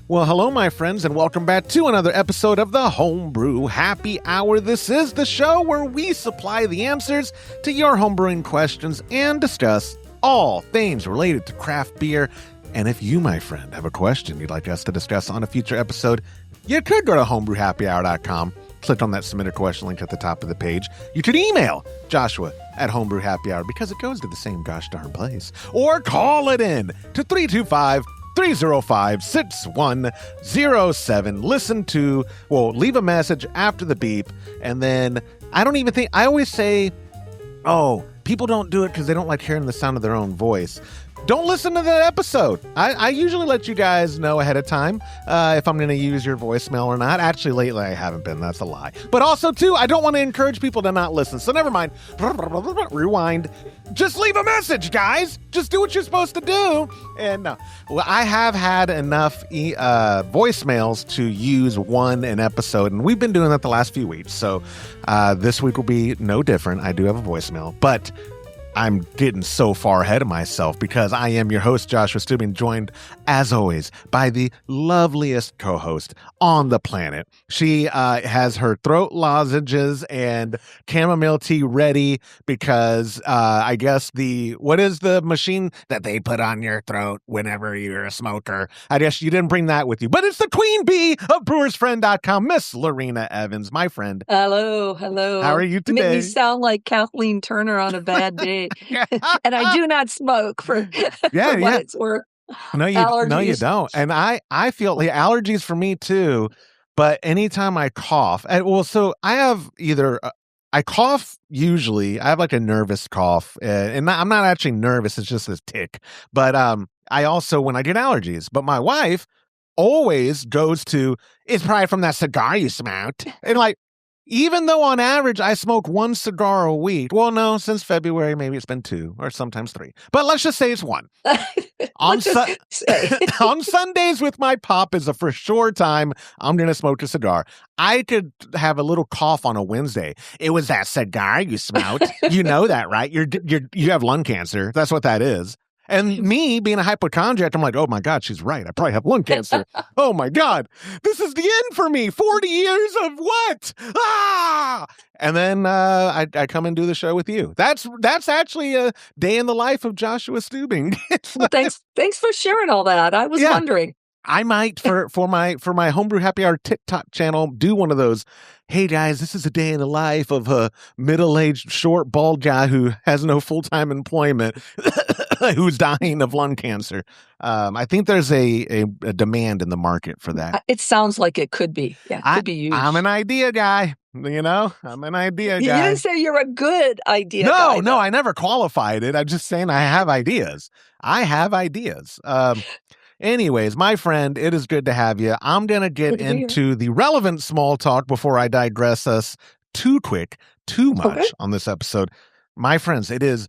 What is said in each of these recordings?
Well, hello, my friends, and welcome back to another episode of the Homebrew Happy Hour. This is the show where we supply the answers to your homebrewing questions and discuss all things related to craft beer. And if you, my friend, have a question you'd like us to discuss on a future episode, you could go to homebrewhappyhour.com, click on that submit a question link at the top of the page. You could email Joshua at Homebrew Happy Hour because it goes to the same gosh darn place. Or call it in to 325-305-6107. Leave a message after the beep. And then I always say, people don't do it because they don't like hearing the sound of their own voice. Don't listen to the episode. I usually let you guys know ahead of time if I'm going to use your voicemail or not. Actually, lately I haven't been. That's a lie. But also, too, I don't want to encourage people to not listen. So never mind. Rewind. Just leave a message, guys. Just do what you're supposed to do. And I have had enough voicemails to use one an episode. And we've been doing that the last few weeks. So this week will be no different. I do have a voicemail. But I'm getting so far ahead of myself because I am your host, Joshua Stubing, joined, as always, by the loveliest co-host on the planet. She has her throat lozenges and chamomile tea ready because I guess what is the machine that they put on your throat whenever you're a smoker? I guess you didn't bring that with you, but it's the queen bee of brewersfriend.com, Miss Lorena Evans, my friend. Hello. How are you today? Make me sound like Kathleen Turner on a bad day. And I do not smoke for what it's worth. No, you don't. And I feel the allergies for me too. But anytime I cough, I cough usually. I have like a nervous cough, and I'm not actually nervous. It's just this tick. But I also when I get allergies. But my wife always goes to, it's probably from that cigar you smoked, and like. Even though on average I smoke one cigar a week. Well, no, since February, maybe it's been 2 or sometimes 3. But let's just say it's 1. On Sundays with my pop is a for sure time I'm going to smoke a cigar. I could have a little cough on a Wednesday. It was that cigar you smoked. You know that, right? You have lung cancer. That's what that is. And me being a hypochondriac, I'm like, oh my God, she's right. I probably have lung cancer. Oh my God, this is the end for me. 40 years of what? And then I come and do the show with you. That's actually a day in the life of Joshua Stubing. Well, thanks for sharing all that. I was wondering. I might for my Homebrew Happy Hour TikTok channel do one of those. Hey guys, this is a day in the life of a middle-aged, short, bald guy who has no full-time employment, who's dying of lung cancer. I think there's a demand in the market for that. It sounds like it could be. Yeah, it could be huge. I'm an idea guy. I'm an idea guy. You didn't say you're a good idea guy. No, I never qualified it. I'm just saying I have ideas. Anyways, my friend, it is good to have you. I'm going to get into the relevant small talk before I digress us too much on this episode. My friends, it is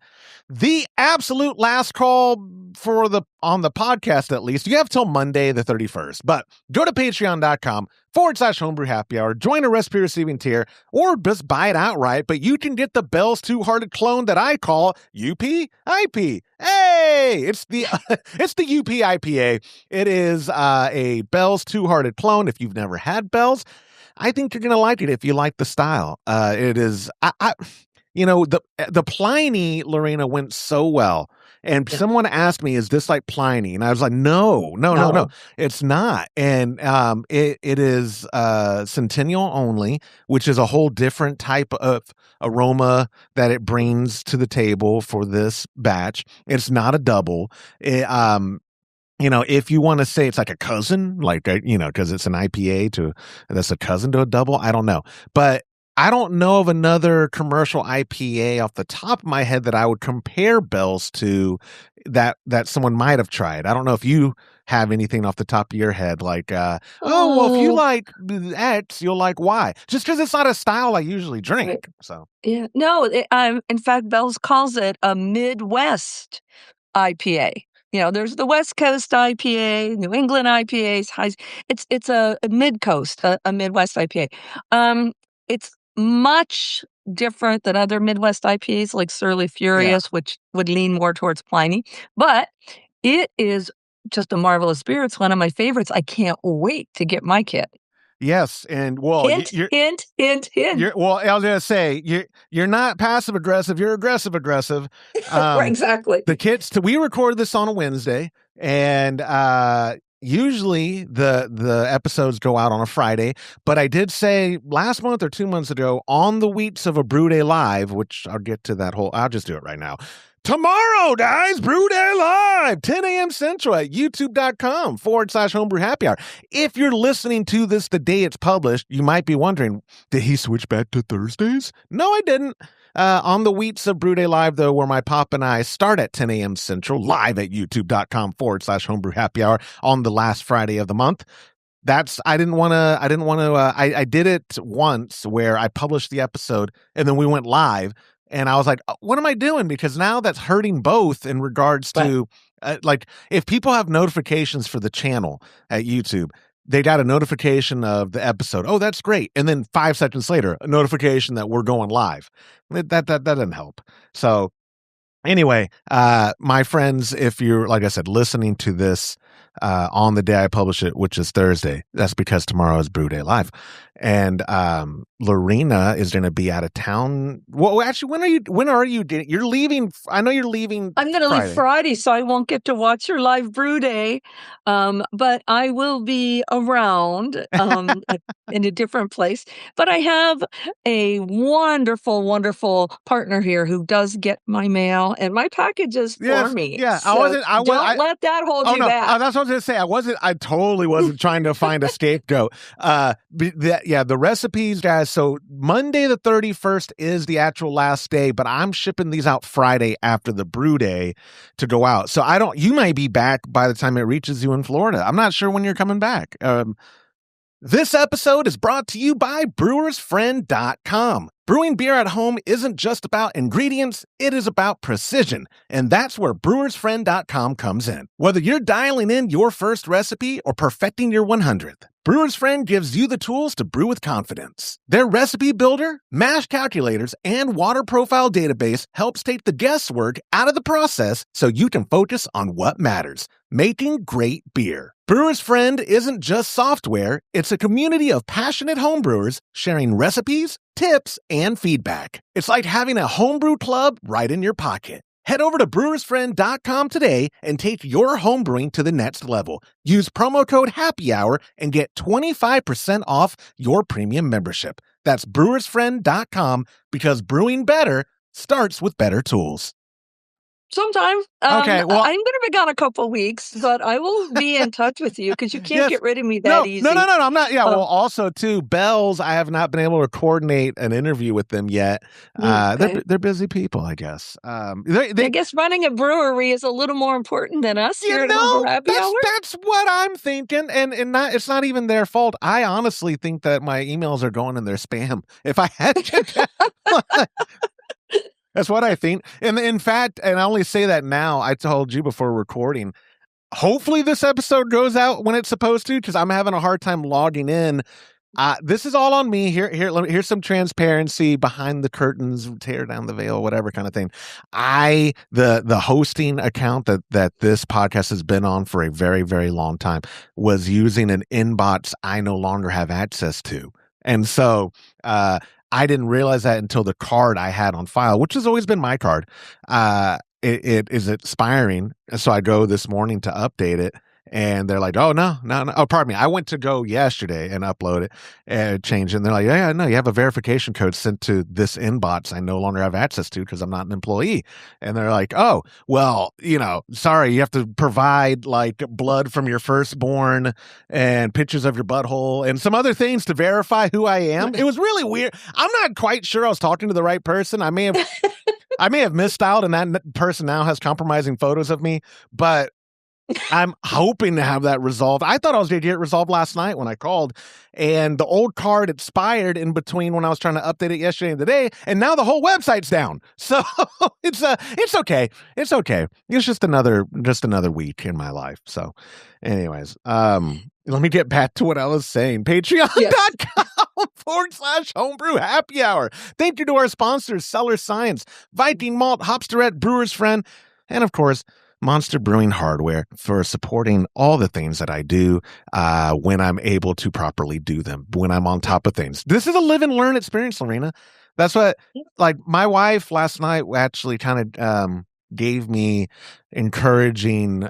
the absolute last call on the podcast, at least. You have till Monday the 31st, but go to patreon.com/homebrew happy hour, join a recipe receiving tier, or just buy it outright, but you can get the Bell's Two Hearted clone that I call UP-IP. Hey, it's the UP IPA. It is a Bell's Two Hearted clone. If you've never had Bell's, I think you're going to like it if you like the style. It is, the Pliny, Lorena, went so well. And someone asked me, is this like Pliny? And I was like, no, it's not. And it is Centennial only, which is a whole different type of aroma that it brings to the table for this batch. It's not a double. If you want to say it's like a cousin, because it's an IPA that's a cousin to a double, I don't know. But I don't know of another commercial IPA off the top of my head that I would compare Bell's to that someone might have tried. I don't know if you have anything off the top of your head like, if you like X, you'll like Y. Just because it's not a style I usually drink. Right. So yeah, no. In fact, Bell's calls it a Midwest IPA. There's the West Coast IPA, New England IPAs. It's a mid-coast, a Midwest IPA. It's much different than other Midwest IPAs like Surly Furious, which would lean more towards Pliny. But it is just a marvelous beer. It's one of my favorites. I can't wait to get my kit. Yes, and well, Hint, hint, hint, hint. well, I was gonna say you're not passive aggressive. You're aggressive aggressive. Right, exactly. The kits. We record this on a Wednesday, and usually the episodes go out on a Friday. But I did say last month or 2 months ago on the Weeks of a Brew Day Live, which I'll get to that whole. I'll just do it right now. Tomorrow, guys, Brew Day Live, 10 a.m. Central at youtube.com/homebrew happy hour. If you're listening to this the day it's published, you might be wondering, did he switch back to Thursdays? No, I didn't. On the Weeks of Brew Day Live, though, where my pop and I start at 10 a.m. Central, live at youtube.com/homebrew happy hour on the last Friday of the month. I did it once where I published the episode and then we went live. And I was like, what am I doing? Because now that's hurting both in regards to, like, if people have notifications for the channel at YouTube, they got a notification of the episode. Oh, that's great. And then 5 seconds later, a notification that we're going live. That doesn't help. So anyway, my friends, if you're, like I said, listening to this on the day I publish it, which is Thursday, that's because tomorrow is Brew Day Live. And Lorena is going to be out of town. Well, actually, when are you? You're leaving. I know you're leaving. I'm going to leave Friday, so I won't get to watch your live brew day. But I will be around in a different place. But I have a wonderful, wonderful partner here who does get my mail and my packages for me. Yeah, so don't let that hold you back. That's what I was going to say. I totally wasn't trying to find a scapegoat. The recipes, guys. So Monday the 31st is the actual last day, but I'm shipping these out Friday after the brew day to go out. So you might be back by the time it reaches you in Florida. I'm not sure when you're coming back. This episode is brought to you by brewersfriend.com. Brewing beer at home isn't just about ingredients, it is about precision, and that's where brewersfriend.com comes in. Whether you're dialing in your first recipe or perfecting your 100th, Brewer's Friend gives you the tools to brew with confidence. Their recipe builder, mash calculators, and water profile database helps take the guesswork out of the process so you can focus on what matters, making great beer. Brewer's Friend isn't just software, it's a community of passionate homebrewers sharing recipes, tips, and feedback. It's like having a homebrew club right in your pocket. Head over to brewersfriend.com today and take your homebrewing to the next level. Use promo code Happy Hour and get 25% off your premium membership. That's brewersfriend.com because brewing better starts with better tools. Sometimes. Okay, well, I'm going to be gone a couple weeks, but I will be in touch with you because you can't get rid of me that easy. No, I'm not. Yeah, well, also, too, Bells, I have not been able to coordinate an interview with them yet. They're busy people, I guess. I guess running a brewery is a little more important than us here at Homebrew Happy Hour. That's what I'm thinking, and it's not even their fault. I honestly think that my emails are going in their spam. If I had to... That's what I think. And in fact, and I only say that now, I told you before recording, hopefully this episode goes out when it's supposed to, because I'm having a hard time logging in. This is all on me. Here's some transparency behind the curtains, tear down the veil, whatever kind of thing. The hosting account that this podcast has been on for a very, very long time was using an inbox I no longer have access to. And so, I didn't realize that until the card I had on file, which has always been my card, it is expiring. So I go this morning to update it, and they're like, "Oh no! Oh, pardon me. I went to go yesterday and upload it and change it." And they're like, "Yeah, no, you have a verification code sent to this inbox I no longer have access to because I'm not an employee." And they're like, "Oh, well, sorry, you have to provide like blood from your firstborn and pictures of your butthole and some other things to verify who I am." It was really weird. I'm not quite sure I was talking to the right person. I may have misstyled, and that person now has compromising photos of me, but I'm hoping to have that resolved. I thought I was going to get it resolved last night when I called, and the old card expired in between when I was trying to update it yesterday and today, and now the whole website's down. So it's okay. It's okay. It's just another week in my life. So anyways, let me get back to what I was saying. Patreon.com/homebrew happy hour. Thank you to our sponsors, Cellar Science, Viking Malt, Hopsterette, Brewer's Friend, and of course, Monster Brewing Hardware, for supporting all the things that I do when I'm able to properly do them, when I'm on top of things. This is a live and learn experience, Lorena. That's what, like, my wife last night actually kind of gave me encouraging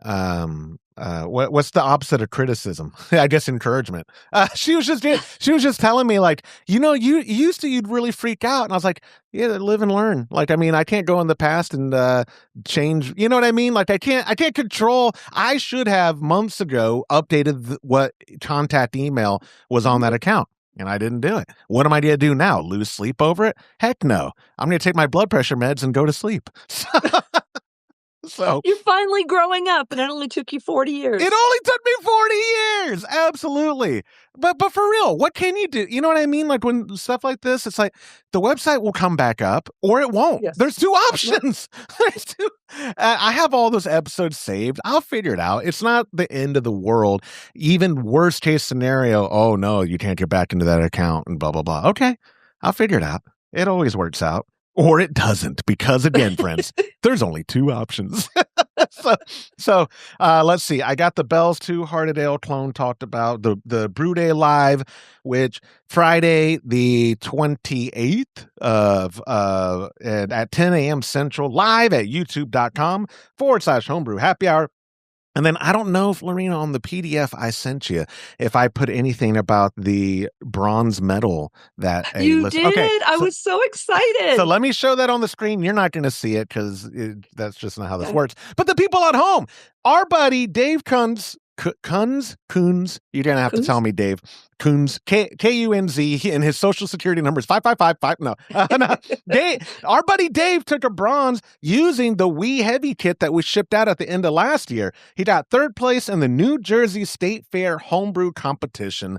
what's the opposite of criticism? I guess encouragement. She was just telling me, like, you used to, you'd really freak out, and I was like, yeah, live and learn. Like, I mean, I can't go in the past and change, you know what I mean? Like, I can't control. I should have months ago updated what contact email was on that account, and I didn't do it. What am I going to do now? Lose sleep over it? Heck no. I'm going to take my blood pressure meds and go to sleep. So you're finally growing up, and it only took you 40 years. It only took me 40 years. Absolutely. But for real, what can you do? You know what I mean? Like, when stuff like this, it's like the website will come back up or it won't. Yes. There's two options. There's two. I have all those episodes saved. I'll figure it out. It's not the end of the world. Even worst case scenario, oh no, you can't get back into that account and blah, blah, blah. Okay, I'll figure it out. It always works out. Or it doesn't, because again, friends, there's only two options. So let's see. I got the Bell's 2 Hearted Ale clone talked about, the Brew Day Live, which Friday the 28th of at 10 a.m. Central, live at youtube.com/homebrew happy hour. And then I don't know if, Lorena, on the PDF I sent you, if I put anything about the bronze medal that you did. Okay, I was so excited. So let me show that on the screen. You're not going to see it because that's just not how this works. But the people at home, our buddy Dave Kunz, you're going to have to tell me, Dave. Kunz, Kunz, and his social security number is 5555. No. Our buddy Dave took a bronze using the Wee Heavy kit that was shipped out at the end of last year. He got third place in the New Jersey State Fair homebrew competition,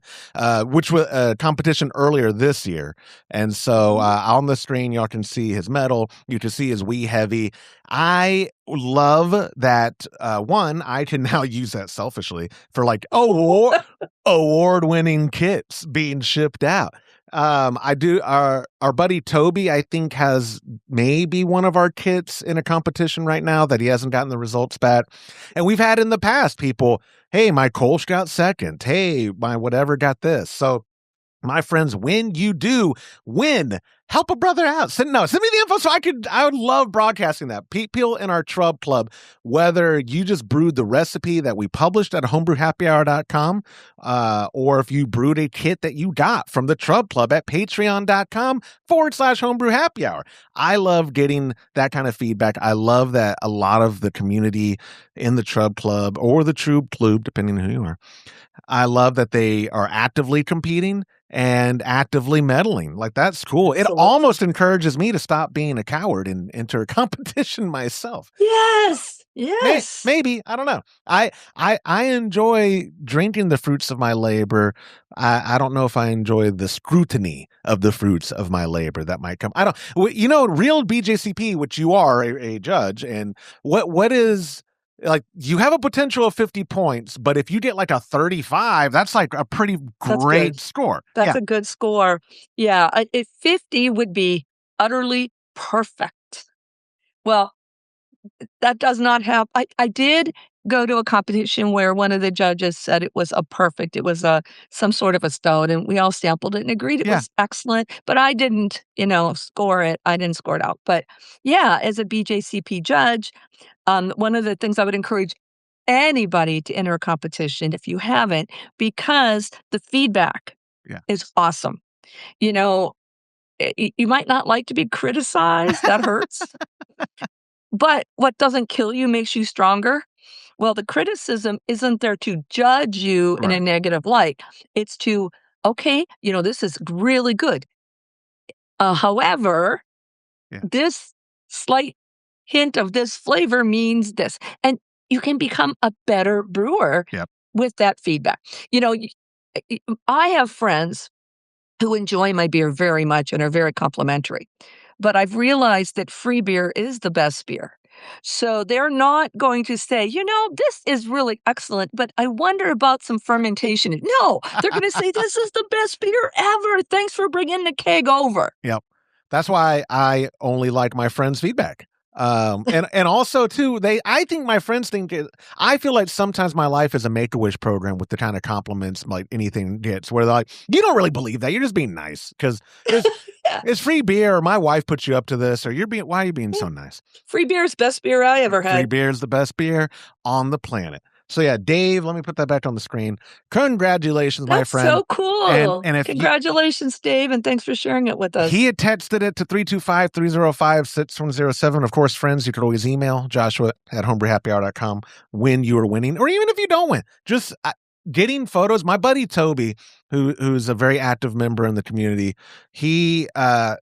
which was a competition earlier this year. And so on the screen, y'all can see his medal. You can see his Wee Heavy. I love that, one, I can now use that selfishly for like award-winning kits being shipped out. I do. Our buddy Toby, I think, has maybe one of our kits in a competition right now that he hasn't gotten the results back. And we've had in the past people, hey, my Kolsch got second. Hey, my whatever got this. So, my friends, when you do win, help a brother out. Send me the info so I would love broadcasting that. People in our Trub Club, whether you just brewed the recipe that we published at homebrewhappyhour.com, or if you brewed a kit that you got from the Trub Club at patreon.com/homebrew happy hour. I love getting that kind of feedback. I love that a lot of the community in the Trub Club or the Trub Club, depending on who you are, I love that they are actively competing and actively meddling. Like, that's cool. It almost encourages me to stop being a coward and enter a competition myself. Yes. Maybe. I don't know. I enjoy drinking the fruits of my labor. I don't know if I enjoy the scrutiny of the fruits of my labor that might come. I don't, real BJCP, which you are a judge, and what is, like, you have a potential of 50 points, but if you get like a 35, that's like a pretty great score. That's a good score. Yeah. 50 would be utterly perfect. Well, that does not have, I did go to a competition where one of the judges said it was a perfect. It was some sort of a stone, and we all sampled it and agreed it was excellent, but I didn't, score it. I didn't score it out. But yeah, as a BJCP judge, one of the things I would encourage anybody to enter a competition, if you haven't, because the feedback is awesome. You might not like to be criticized. That hurts. But what doesn't kill you makes you stronger. Well, the criticism isn't there to judge you in a negative light. It's to, okay, this is really good. However, this slight hint of this flavor means this. And you can become a better brewer with that feedback. I have friends who enjoy my beer very much and are very complimentary. But I've realized that free beer is the best beer. So they're not going to say, this is really excellent, but I wonder about some fermentation. No, they're going to say, this is the best beer ever. Thanks for bringing the keg over. Yep. That's why I only like my friends' feedback. And also too, I think my friends think I feel like sometimes my life is a Make-A-Wish program with the kind of compliments like anything gets, where they're like, you don't really believe that, you're just being nice because Yeah. it's free beer, or my wife put you up to this, or why are you being Yeah. so nice? Free beer is best beer I ever Free had. beer is the best beer on the planet. So yeah, Dave, let me put that back on the screen. Congratulations, my That's friend. so cool. And if you, Congratulations, Dave, and thanks for sharing it with us. he had texted it to 325-305-6107. Of course, friends, you could always email joshua@homebrewhappyhour.com when you are winning, or even if you don't win, just getting photos. My buddy Toby, who's a very active member in the community, he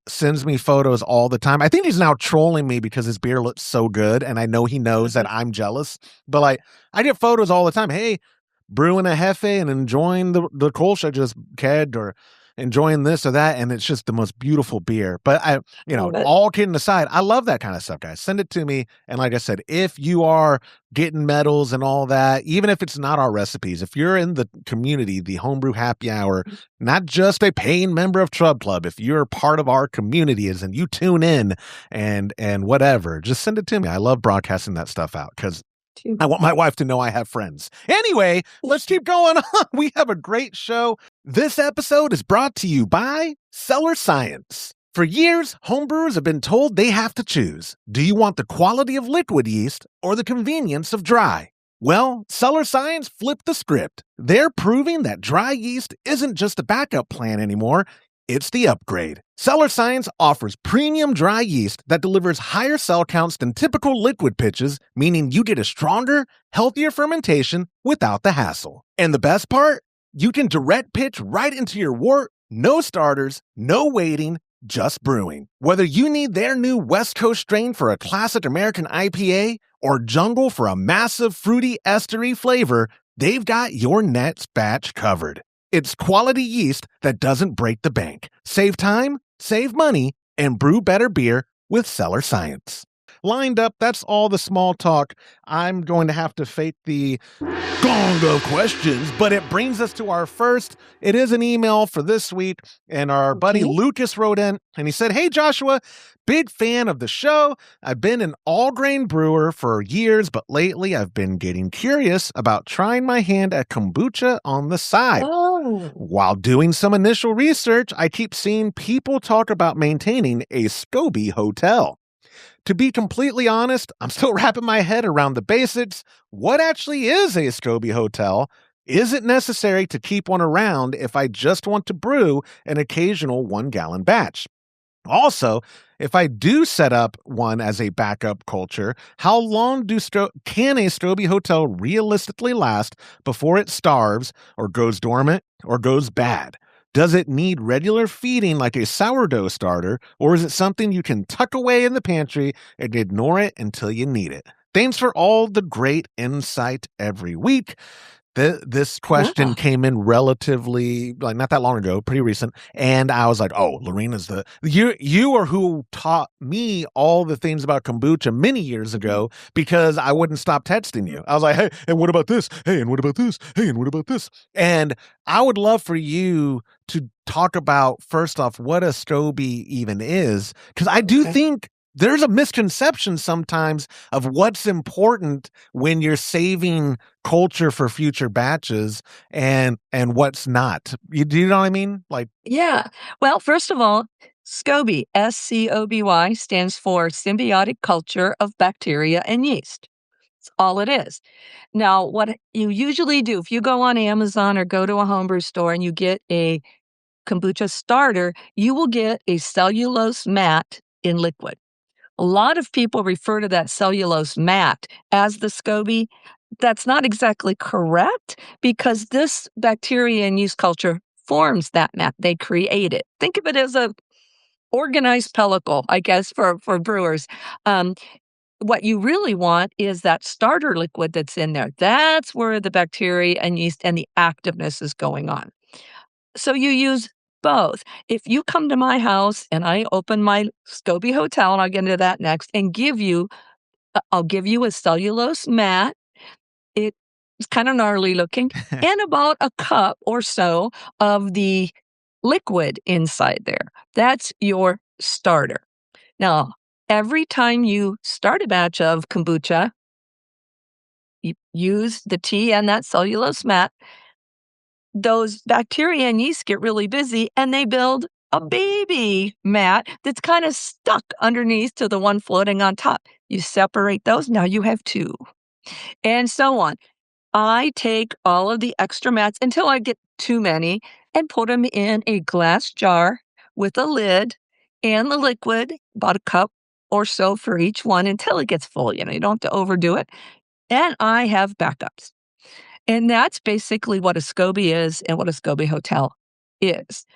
sends me photos all the time. I think he's now trolling me because his beer looks so good, and I know he knows that I'm jealous. But like, I get photos all the time. Hey, brewing a Hefe and enjoying the Kolsch I just kegged, or enjoying this or that, and it's just the most beautiful beer. But Love it. all kidding aside, I love that kind of stuff, guys. Send it to me. And like I said, if you are getting medals and all that, even if it's not our recipes, if you're in the community, the Homebrew Happy Hour, not just a paying member of Trub Club, if you're part of our communities and you tune in and whatever, just send it to me. I love broadcasting that stuff out because I want my wife to know I have friends. Anyway, let's keep going on. We have a great show. This episode is brought to you by Cellar Science. For years, homebrewers have been told they have to choose. Do you want the quality of liquid yeast or the convenience of dry? Well, Cellar Science flipped the script. They're proving that dry yeast isn't just a backup plan anymore. It's the upgrade. Cellar Science offers premium dry yeast that delivers higher cell counts than typical liquid pitches, meaning you get a stronger, healthier fermentation without the hassle. And the best part? You can direct pitch right into your wort, no starters, no waiting, just brewing. Whether you need their new West Coast strain for a classic American IPA or jungle for a massive fruity estery flavor, they've got your next batch covered. It's quality yeast that doesn't break the bank. Save time, save money, and brew better beer with Cellar Science. Lined up, that's all the small talk. I'm going to have to fake the gong of questions, but it brings us to our first. It is an email for this week, and our buddy Lucas wrote in, and he said, "Hey, Joshua, big fan of the show. I've been an all-grain brewer for years, but lately I've been getting curious about trying my hand at kombucha on the side. Oh. While doing some initial research, I keep seeing people talk about maintaining a SCOBY hotel. To be completely honest, I'm still wrapping my head around the basics. What actually is a SCOBY hotel? Is it necessary to keep one around if I just want to brew an occasional 1-gallon batch? Also, if I do set up one as a backup culture, how long can a SCOBY hotel realistically last before it starves or goes dormant or goes bad? Does it need regular feeding like a sourdough starter, or is it something you can tuck away in the pantry and ignore it until you need it? Thanks for all the great insight every week." This question came in relatively, like, not that long ago, pretty recent, and I was like, "Oh, Lorena's you are who taught me all the things about kombucha many years ago because I wouldn't stop texting you. I was like, hey, and what about this? Hey, and what about this? Hey, and what about this?" And I would love for you to talk about, first off, what a SCOBY even is, because I do think there's a misconception sometimes of what's important when you're saving culture for future batches and what's not. Do you know what I mean? Like, Yeah. Well, first of all, SCOBY, SCOBY, stands for symbiotic culture of bacteria and yeast. That's all it is. Now, what you usually do, if you go on Amazon or go to a homebrew store and you get a kombucha starter, you will get a cellulose mat in liquid. A lot of people refer to that cellulose mat as the SCOBY. That's not exactly correct because this bacteria and yeast culture forms that mat. They create it. Think of it as a organized pellicle, I guess, for brewers. What you really want is that starter liquid that's in there. That's where the bacteria and yeast and the activeness is going on. So you use both. If you come to my house and I open my SCOBY hotel, and I'll get into that next, and I'll give you a cellulose mat. It's kind of gnarly looking, and about a cup or so of the liquid inside there. That's your starter. Now, Every time you start a batch of kombucha, you use the tea and that cellulose mat. Those bacteria and yeast get really busy and they build a baby mat that's kind of stuck underneath to the one floating on top. You separate those, now you have two, and so on. I take all of the extra mats until I get too many and put them in a glass jar with a lid and the liquid, about a cup or so for each one until it gets full. You don't have to overdo it. And I have backups. And that's basically what a SCOBY is and what a SCOBY hotel is.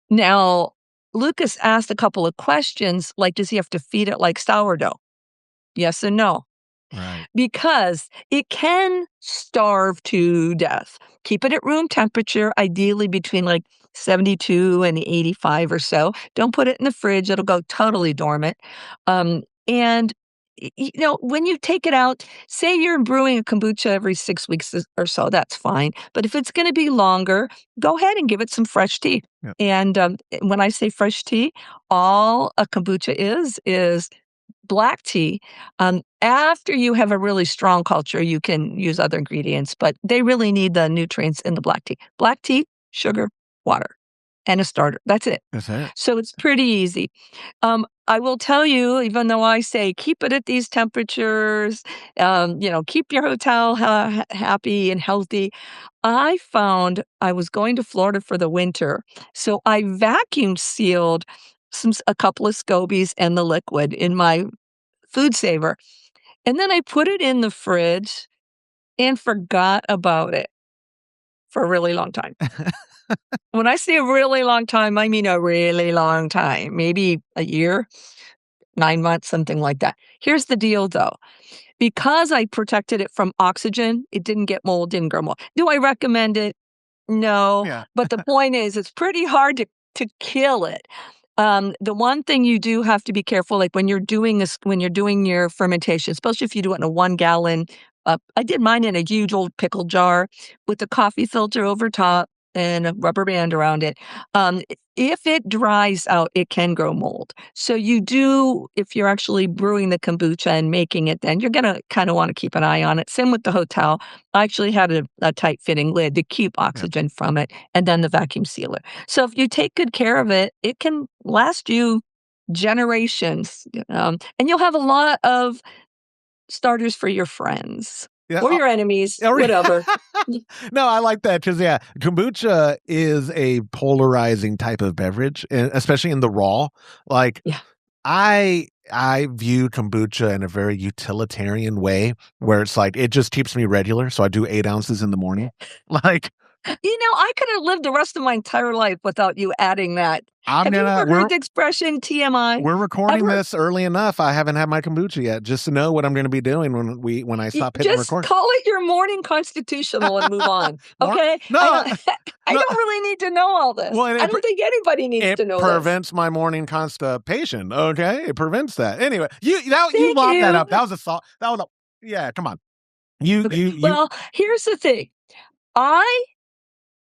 Now, Lucas asked a couple of questions like, does he have to feed it like sourdough? Yes and no. Right. Because it can starve to death. Keep it at room temperature, ideally between like 72 and 85 or so. Don't put it in the fridge, it'll go totally dormant. And when you take it out, say you're brewing a kombucha every 6 weeks or so, that's fine. But if it's going to be longer, go ahead and give it some fresh tea. Yep. And when I say fresh tea, all a kombucha is black tea. After you have a really strong culture, you can use other ingredients, but they really need the nutrients in the black tea. Black tea, sugar, water, and a starter. That's it. That's it. So it's pretty easy. I will tell you, even though I say keep it at these temperatures, keep your hotel happy and healthy. I found I was going to Florida for the winter, so I vacuum sealed a couple of SCOBYs and the liquid in my food saver. And then I put it in the fridge and forgot about it for a really long time. When I say a really long time, I mean a really long time, maybe a year, 9 months, something like that. Here's the deal, though. Because I protected it from oxygen, it didn't get mold, didn't grow mold. Do I recommend it? No. Yeah. But the point is, it's pretty hard to kill it. The one thing you do have to be careful, like when you're doing this, when you're doing your fermentation, especially if you do it in a 1-gallon, I did mine in a huge old pickle jar with the coffee filter over top and a rubber band around it. If it dries out, it can grow mold. So you do, if you're actually brewing the kombucha and making it, then you're going to kind of want to keep an eye on it. Same with the hotel. I actually had a tight-fitting lid to keep oxygen from it, and then the vacuum sealer. So if you take good care of it, it can last you generations, and you'll have a lot of starters for your friends. Yeah, or your enemies, whatever. No, I like that because, kombucha is a polarizing type of beverage, especially in the raw. Like, I view kombucha in a very utilitarian way where it's like, it just keeps me regular. So I do 8 ounces in the morning. Like, I could have lived the rest of my entire life without you adding that. Have you ever heard the expression TMI? We're recording this early enough. I haven't had my kombucha yet, just to know what I'm going to be doing when I stop hitting record. Just call it your morning constitutional and move on. Okay? No, I don't really need to know all this. Well, I don't think anybody needs to know this. It prevents my morning constipation. Okay, it prevents that. Anyway, you locked that up. That was a thought. Come on. Well, here's the thing. I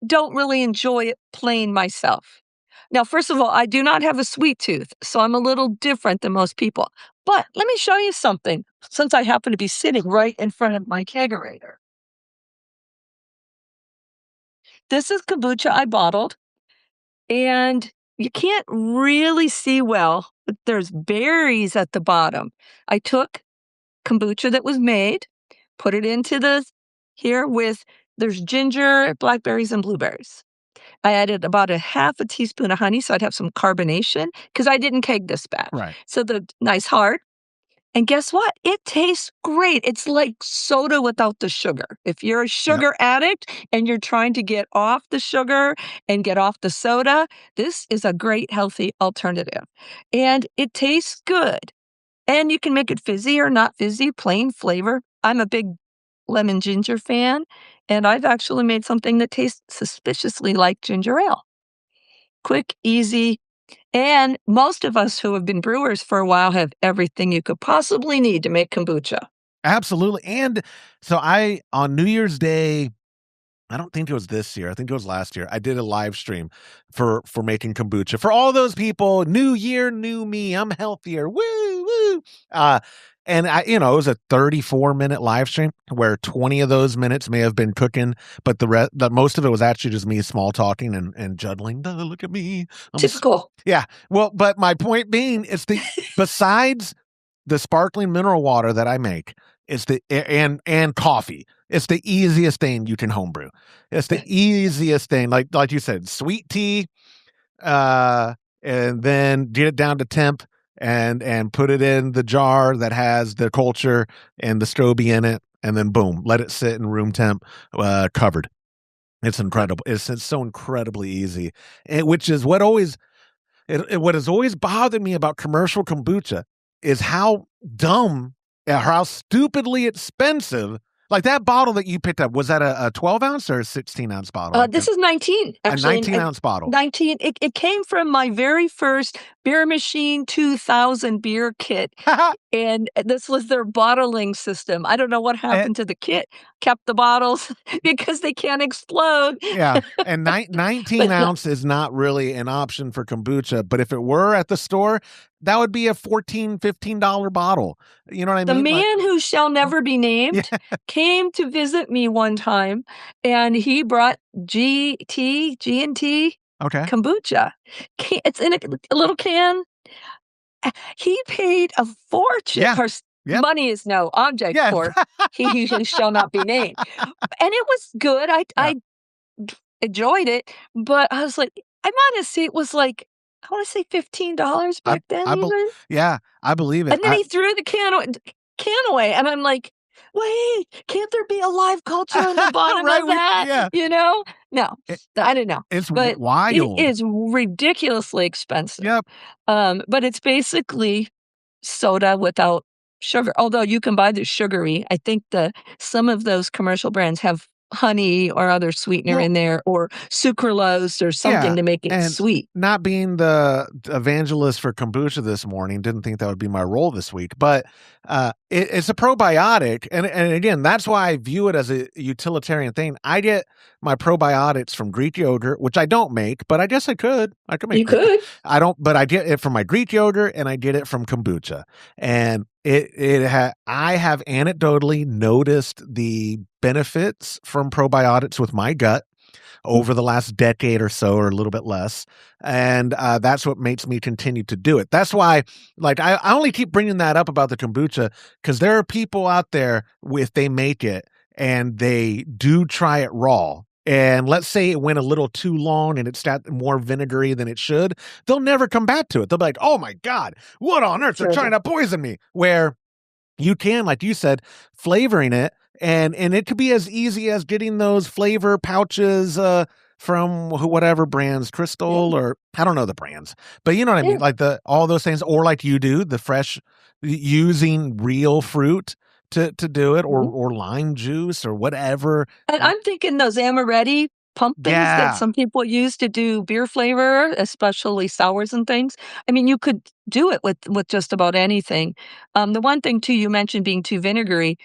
don't really enjoy it plain myself. Now, first of all, I do not have a sweet tooth, so I'm a little different than most people. But let me show you something, since I happen to be sitting right in front of my kegerator. This is kombucha I bottled, and you can't really see well, but there's berries at the bottom. I took kombucha that was made, put it into there's ginger, blackberries, and blueberries. I added about a half a teaspoon of honey, so I'd have some carbonation, because I didn't keg this batch. Right. So the nice hard. And guess what? It tastes great. It's like soda without the sugar. If you're a sugar addict and you're trying to get off the sugar and get off the soda, this is a great, healthy alternative. And it tastes good. And you can make it fizzy or not fizzy, plain flavor. I'm a big lemon ginger fan, and I've actually made something that tastes suspiciously like ginger ale. Quick, easy, and most of us who have been brewers for a while have everything you could possibly need to make kombucha. Absolutely. And so on New Year's Day, I don't think it was this year. I think it was last year. I did a live stream for making kombucha. For all those people, new year, new me. I'm healthier. Woo, woo. And it was a 34-minute live stream where 20 of those minutes may have been cooking, but most of it was actually just me small talking and juddling. "Oh, look at me. Typical. Yeah. Well, but my point being, besides the sparkling mineral water that I make, and coffee. It's the easiest thing you can homebrew. It's the easiest thing. Like you said, sweet tea, and then get it down to temp and put it in the jar that has the culture and the SCOBY in it, and then boom, let it sit in room temp, covered. It's incredible. It's so incredibly easy, which is what has always bothered me about commercial kombucha is how dumb or how stupidly expensive. Like that bottle that you picked up, was that a 12-ounce or a 16-ounce bottle? This is 19, actually. A 19-ounce bottle. 19. It came from my very first Beer Machine 2000 beer kit, and this was their bottling system. I don't know what happened to the kit. Kept the bottles because they can't explode. Yeah, and 19-ounce is not really an option for kombucha, but if it were at the store, that would be a $14, $15 bottle. You know what I The mean? man who shall never be named came to visit me one time, and he brought G&T Okay. kombucha. It's in a little can. He paid a fortune. Yeah. Of course, Yep. money is no object for he who shall not be named. And it was good. I enjoyed it, but I was like, I want to say it was like, I want to say $15 back then. Yeah, I believe it. And then he threw the can away, and I'm like, wait, can't there be a live culture on the bottom of that? No, I don't know. It's but wild. It is ridiculously expensive. Yep. But it's basically soda without sugar. Although you can buy the sugary. I think some of those commercial brands have honey or other sweetener in there, or sucralose or something to make it sweet. Not being the evangelist for kombucha this morning, didn't think that would be my role this week, but it's a probiotic, and again, that's why I view it as a utilitarian thing. I get my probiotics from Greek yogurt, which I don't make, but I guess I could. I could make. You could. I don't, but I get it from my Greek yogurt, and I get it from kombucha, and I have anecdotally noticed the benefits from probiotics with my gut over the last decade or so, or a little bit less. And that's what makes me continue to do it. That's why, I only keep bringing that up about the kombucha, because there are people out there, if they make it and they do try it raw, and let's say it went a little too long and it's got more vinegary than it should, they'll never come back to it. They'll be like, oh my God, what on earth? They're trying to poison me. Where you can, like you said, flavoring it, and it could be as easy as getting those flavor pouches from whatever brands, Crystal, or I don't know the brands, but you know what I mean? Like all those things, or like you do, the fresh, using real fruit to do it, or lime juice or whatever. And I'm thinking those amaretti pump things that some people use to do beer flavor, especially sours and things. I mean, you could do it with just about anything. The one thing too, you mentioned being too vinegary.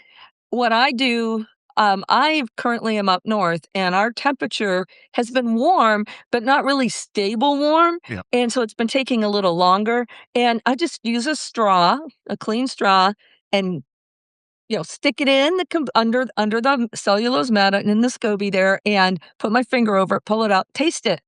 What I do, I currently am up north, and our temperature has been warm, but not really stable warm. Yeah. And so it's been taking a little longer. And I just use a clean straw, and stick it in under the cellulose mat and in the SCOBY there, and put my finger over it, pull it out, taste it.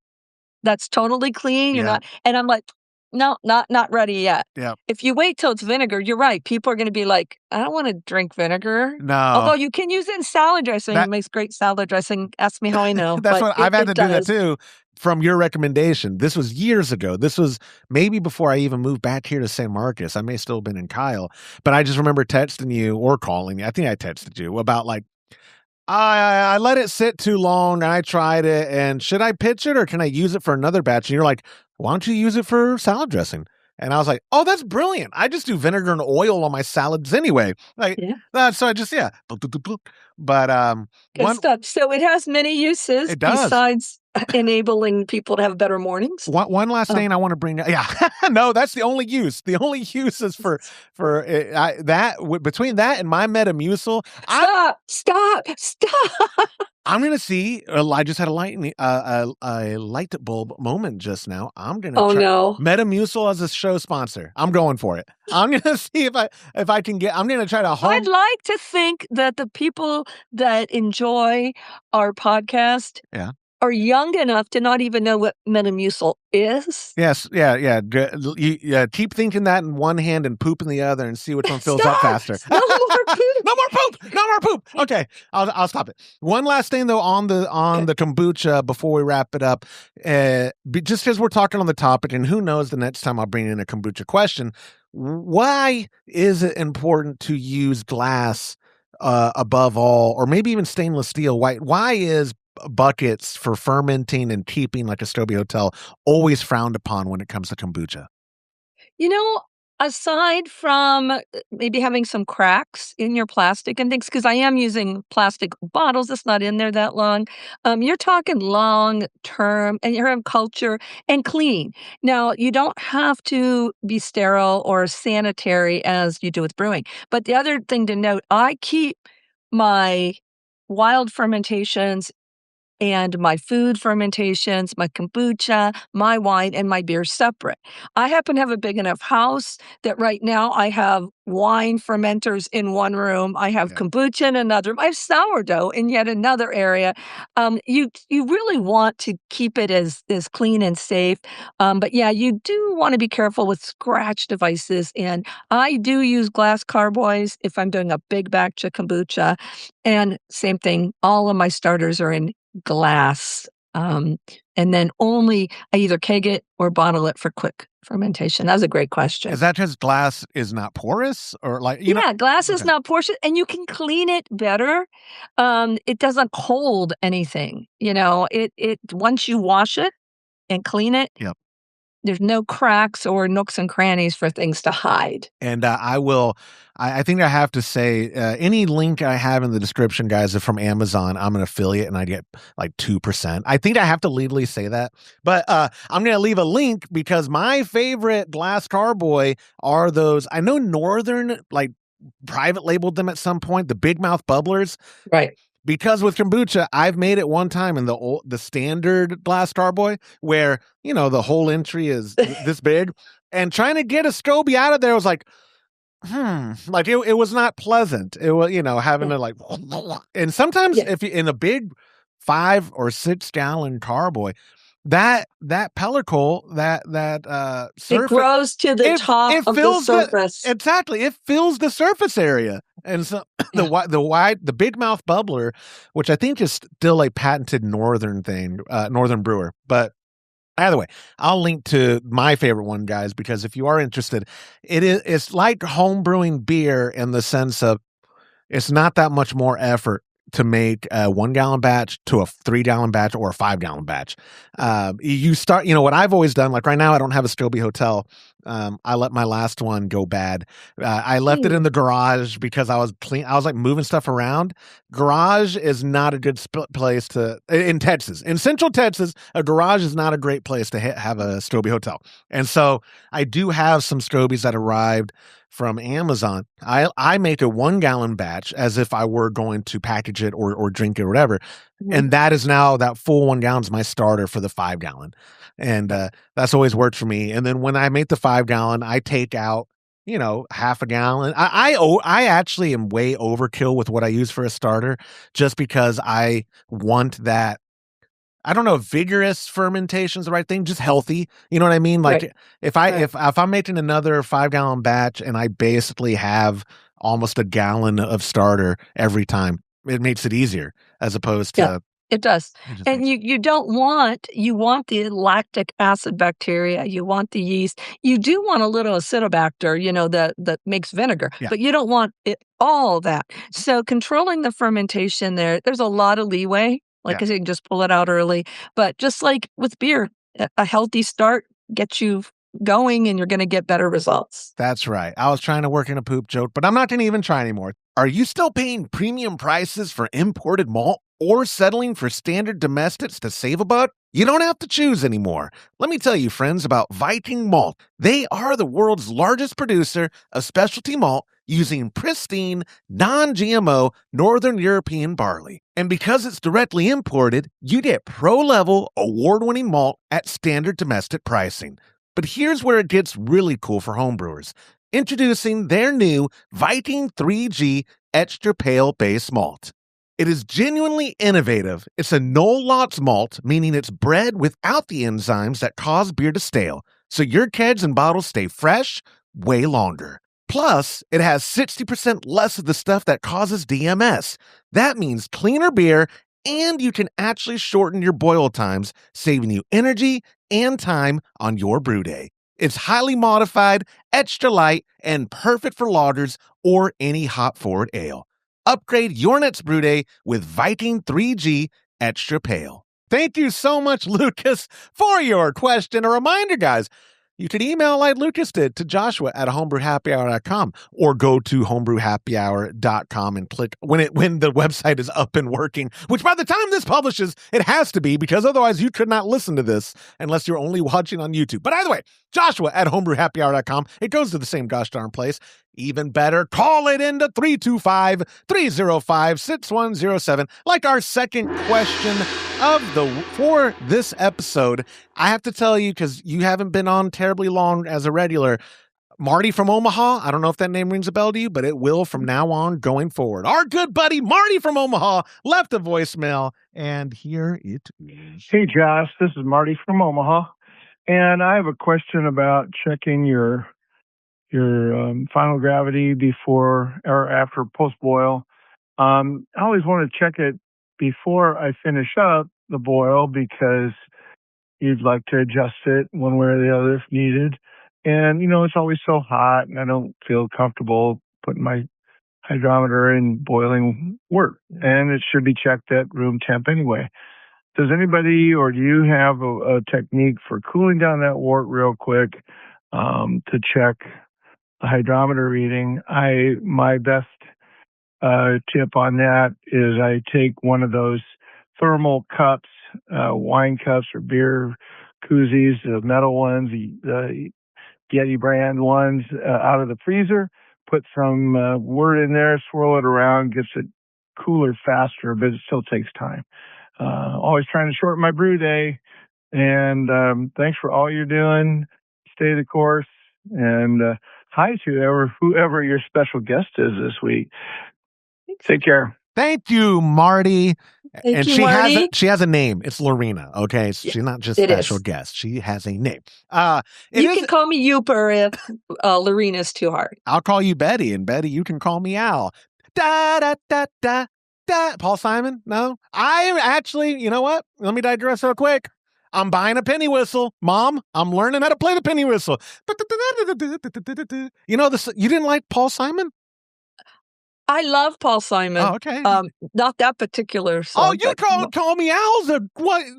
That's totally clean. You're not, and I'm like, no, not ready yet. Yeah. If you wait till it's vinegar, you're right. People are going to be like, I don't want to drink vinegar. No. Although you can use it in salad dressing. It makes great salad dressing. Ask me how I know. That's what I've had to do that too. From your recommendation. This was years ago. This was maybe before I even moved back here to San Marcos. I may still have been in Kyle, but I just remember texting you or calling you. I think I texted you about I let it sit too long and I tried it, and should I pitch it or can I use it for another batch? And you're like, why don't you use it for salad dressing? And I was like, oh, that's brilliant. I just do vinegar and oil on my salads anyway. So I just, But good stuff. So it has many uses. It does. Besides enabling people to have better mornings. One last thing I want to bring up. Yeah, no, that's the only use. The only use is for that. Between that and my Metamucil. Stop. I'm gonna see. I just had a light bulb moment just now. I'm gonna Oh try no. Metamucil as a show sponsor. I'm going for it. I'm gonna see if I can get. I'm gonna try to I'd like to think that the people that enjoy our podcast Yeah. are young enough to not even know what Metamucil is. Yes. Yeah. Yeah. Keep thinking that in one hand and poop in the other, and see which one fills up Stop! faster. No more poop. No more poop. No more poop. Okay, I'll stop it. One last thing though on the kombucha before we wrap it up, just as we're talking on the topic, and who knows, the next time I'll bring in a kombucha question. Why is it important to use glass above all, or maybe even stainless steel? Why is buckets for fermenting and keeping, like a SCOBY Hotel, always frowned upon when it comes to kombucha? You know, aside from maybe having some cracks in your plastic and things, because I am using plastic bottles, it's not in there that long. You're talking long term and you're in culture and clean. Now, you don't have to be sterile or sanitary as you do with brewing. But the other thing to note, I keep my wild fermentations and my food fermentations, my kombucha, my wine, and my beer separate. I happen to have a big enough house that right now I have wine fermenters in one room. I have kombucha in another room. I have sourdough in yet another area. You really want to keep it as clean and safe. But yeah, you do want to be careful with scratch devices. And I do use glass carboys if I'm doing a big batch of kombucha. And same thing, all of my starters are in glass. And then I either keg it or bottle it for quick fermentation. That's a great question. Is that because glass is not porous, or like glass is okay. not porous, and you can clean it better. It doesn't hold anything. It once you wash it and clean it, Yep. there's no cracks or nooks and crannies for things to hide. And I think I have to say, any link I have in the description, guys, is from Amazon. I'm an affiliate and I get like 2%. I think I have to legally say that. But I'm going to leave a link because my favorite glass carboy are those. I know Northern, like, private labeled them at some point, the big mouth bubblers. Right. Because with kombucha, I've made it one time in the standard glass carboy where, the whole entry is this big, and trying to get a SCOBY out of there was like, like it was not pleasant. It was, having to like, and sometimes if you in a big 5 or 6 gallon carboy, that pellicle, that surface, it grows to the top of the surface. Exactly, it fills the surface area, and so the big mouth bubbler, which I think is still a patented Northern thing, Northern brewer, but. Either way, I'll link to my favorite one, guys, because if you are interested, it's like home brewing beer in the sense of it's not that much more effort to make a 1 gallon batch to a 3 gallon batch or a 5 gallon batch. You start, what I've always done, like right now, I don't have a SCOBY Hotel. I let my last one go bad. I left it in the garage because I was like moving stuff around. Garage is not a good place in Texas. In Central Texas, a garage is not a great place to have a SCOBY Hotel. And so I do have some SCOBYs that arrived from Amazon. I make a 1 gallon batch as if I were going to package it or drink it or whatever. Mm-hmm. And that is now, that full 1 gallon is my starter for the 5 gallon. And that's always worked for me. And then when I make the 5 gallon, I take out, half a gallon. I actually am way overkill with what I use for a starter just because I want that. I don't know if vigorous fermentation is the right thing, just healthy. You know what I mean? Like if I'm making another 5 gallon batch and I basically have almost a gallon of starter every time, it makes it easier as opposed to. It does. And you want the lactic acid bacteria, you want the yeast. You do want a little Acidobacter, that makes vinegar, but you don't want all that. So controlling the fermentation there's a lot of leeway. Like I said, you can just pull it out early. But just like with beer, a healthy start gets you going and you're going to get better results. That's right. I was trying to work in a poop joke, but I'm not going to even try anymore. Are you still paying premium prices for imported malt or settling for standard domestics to save a buck? You don't have to choose anymore. Let me tell you, friends, about Viking Malt. They are the world's largest producer of specialty malt using pristine, non-GMO Northern European barley. And because it's directly imported, you get pro-level, award-winning malt at standard domestic pricing. But here's where it gets really cool for homebrewers. Introducing their new Viking 3G Extra Pale Base Malt. It is genuinely innovative. It's a no-lots malt, meaning it's bred without the enzymes that cause beer to stale, so your kegs and bottles stay fresh way longer. Plus, it has 60% less of the stuff that causes DMS. That means cleaner beer, and you can actually shorten your boil times, saving you energy and time on your brew day. It's highly modified, extra light, and perfect for lagers or any hop-forward ale. Upgrade your next brew day with Viking 3G Extra Pale. Thank you so much, Lucas, for your question. A reminder, guys, you can email like Lucas did to Joshua at homebrewhappyhour.com or go to homebrewhappyhour.com and click when the website is up and working, which by the time this publishes, it has to be, because otherwise you could not listen to this unless you're only watching on YouTube. But either way, Joshua at homebrewhappyhour.com. It goes to the same gosh darn place. Even better, call it into 325-305-6107. Like our second question for this episode. I have to tell you, because you haven't been on terribly long as a regular, Marty from Omaha, I don't know if that name rings a bell to you, but it will from now on going forward. Our good buddy Marty from Omaha left a voicemail, and here it is. Hey, Josh, this is Marty from Omaha, and I have a question about checking your final gravity before or after post boil. I always want to check it before I finish up the boil because you'd like to adjust it one way or the other if needed. And, it's always so hot and I don't feel comfortable putting my hydrometer in boiling wort. And it should be checked at room temp anyway. Does anybody or do you have a technique for cooling down that wort real quick to check the hydrometer reading? My best tip on that is I take one of those thermal cups, wine cups or beer koozies, the metal ones, the Yeti brand ones, out of the freezer, put some wort in there, swirl it around, gets it cooler faster, but it still takes time. Always trying to shorten my brew day. And thanks for all you're doing. Stay the course. And hi to whoever your special guest is this week. Take care. Thank you, Marty. Thank you, Marty. She has a name. It's Lorena. Okay, so Yeah, she's not just it special is. guest. She has a name. You can call me Youper if Lorena's too hard. I'll call you Betty, and Betty, you can call me Al. Da da da da da. Paul Simon? No, I actually. You know what? Let me digress real quick. I'm buying a penny whistle, Mom. I'm learning how to play the penny whistle. You know this. You didn't like Paul Simon? I love Paul Simon. Oh, okay. Not that particular song. Oh, you call me Al's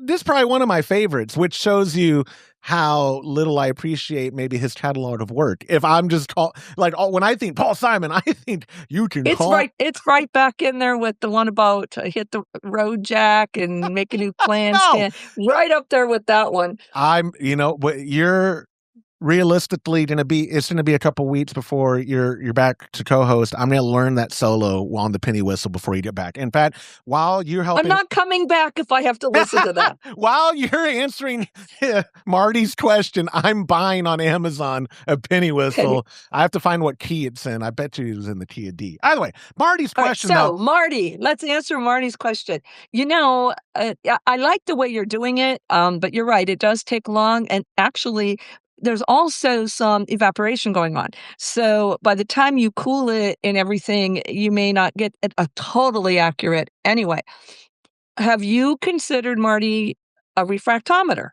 this is probably one of my favorites, which shows you how little I appreciate maybe his catalog of work. If I'm just when I think Paul Simon, I think you can It's right back in there with the one about hit the road jack and make a new plan stand. Right up there with that one. You're realistically it's going to be a couple weeks before you're back to co-host. I'm going to learn that solo on the penny whistle before you get back. In fact, while you're helping, I'm not coming back if I have to listen to that. While you're answering Marty's question, I'm buying on Amazon a penny whistle. I have to find what key it's in. I bet you it was in the key of D. Either way, Marty's question. So Marty, let's answer Marty's question. I like the way you're doing it, but you're right. It does take long, and actually, there's also some evaporation going on. So by the time you cool it and everything, you may not get a totally accurate. Anyway, have you considered, Marty, a refractometer?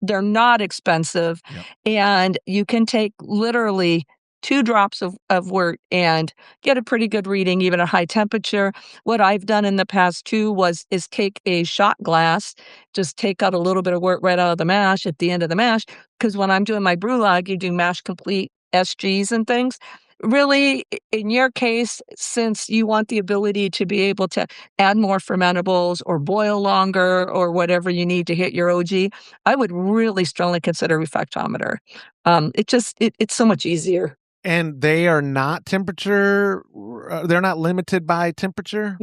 They're not expensive. Yep. And you can take literally 2 drops of wort and get a pretty good reading, even at high temperature. What I've done in the past too is take a shot glass, just take out a little bit of wort right out of the mash at the end of the mash. Because when I'm doing my brew log, you do mash complete SGs and things. Really, in your case, since you want the ability to be able to add more fermentables or boil longer or whatever you need to hit your OG, I would really strongly consider refractometer. It's so much easier. And they are not they're not limited by temperature?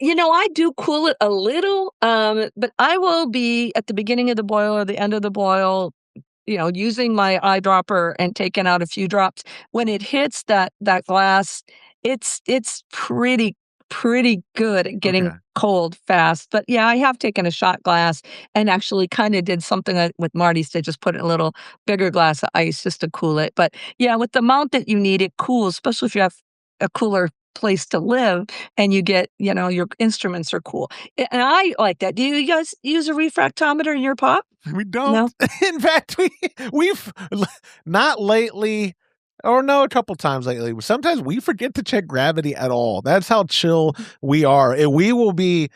I do cool it a little, but I will be at the beginning of the boil or the end of the boil, using my eyedropper and taking out a few drops. When it hits that glass, it's pretty good at getting Okay. cold fast. But yeah, I have taken a shot glass and actually kind of did something with Marty's to just put in a little bigger glass of ice just to cool it. But yeah, with the amount that you need, it cools, especially if you have a cooler place to live and you get, your instruments are cool. And I like that. Do you guys use a refractometer in your pot? We don't. No? In fact, we've not lately, or no, a couple times lately. Sometimes we forget to check gravity at all. That's how chill we are. I will be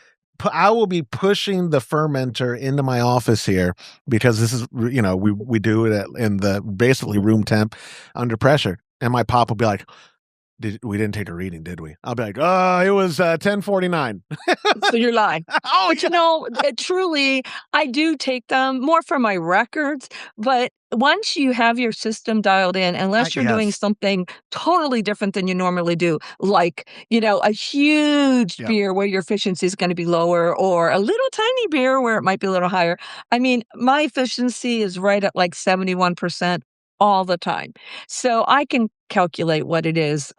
pushing the fermenter into my office here because this is, we do it in the basically room temp under pressure, and my pop will be like, we didn't take a reading, did we? I'll be like, it was 10:49. So you're lying. Oh, But truly, I do take them more for my records. But once you have your system dialed in, unless you're doing yes. something totally different than you normally do, like, a huge Yep. beer where your efficiency is going to be lower, or a little tiny beer where it might be a little higher. I mean, my efficiency is right at like 71% all the time. So I can calculate what it is.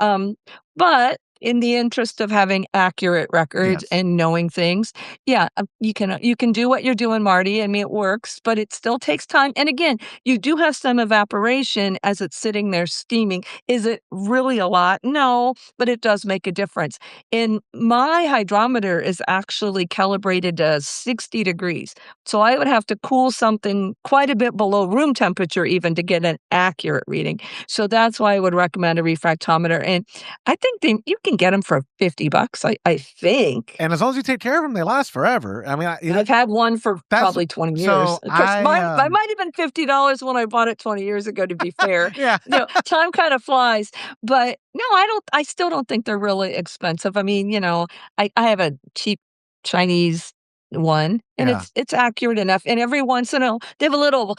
But in the interest of having accurate records Yes. and knowing things, yeah, you can do what you're doing, Marty. I mean, it works, but it still takes time. And again, you do have some evaporation as it's sitting there steaming. Is it really a lot? No, but it does make a difference. And my hydrometer is actually calibrated to 60 degrees. So I would have to cool something quite a bit below room temperature even to get an accurate reading. So that's why I would recommend a refractometer. And I think you can get them for $50, I think. And as long as you take care of them, they last forever. I mean, I've had one for probably 20 years. so Of course, I, I might have been $50 when I bought it 20 years ago, to be fair. yeah. Time kind of flies. But no, I still don't think they're really expensive. I mean, I have a cheap Chinese one, and Yeah. it's accurate enough. And every once in a while, they have a little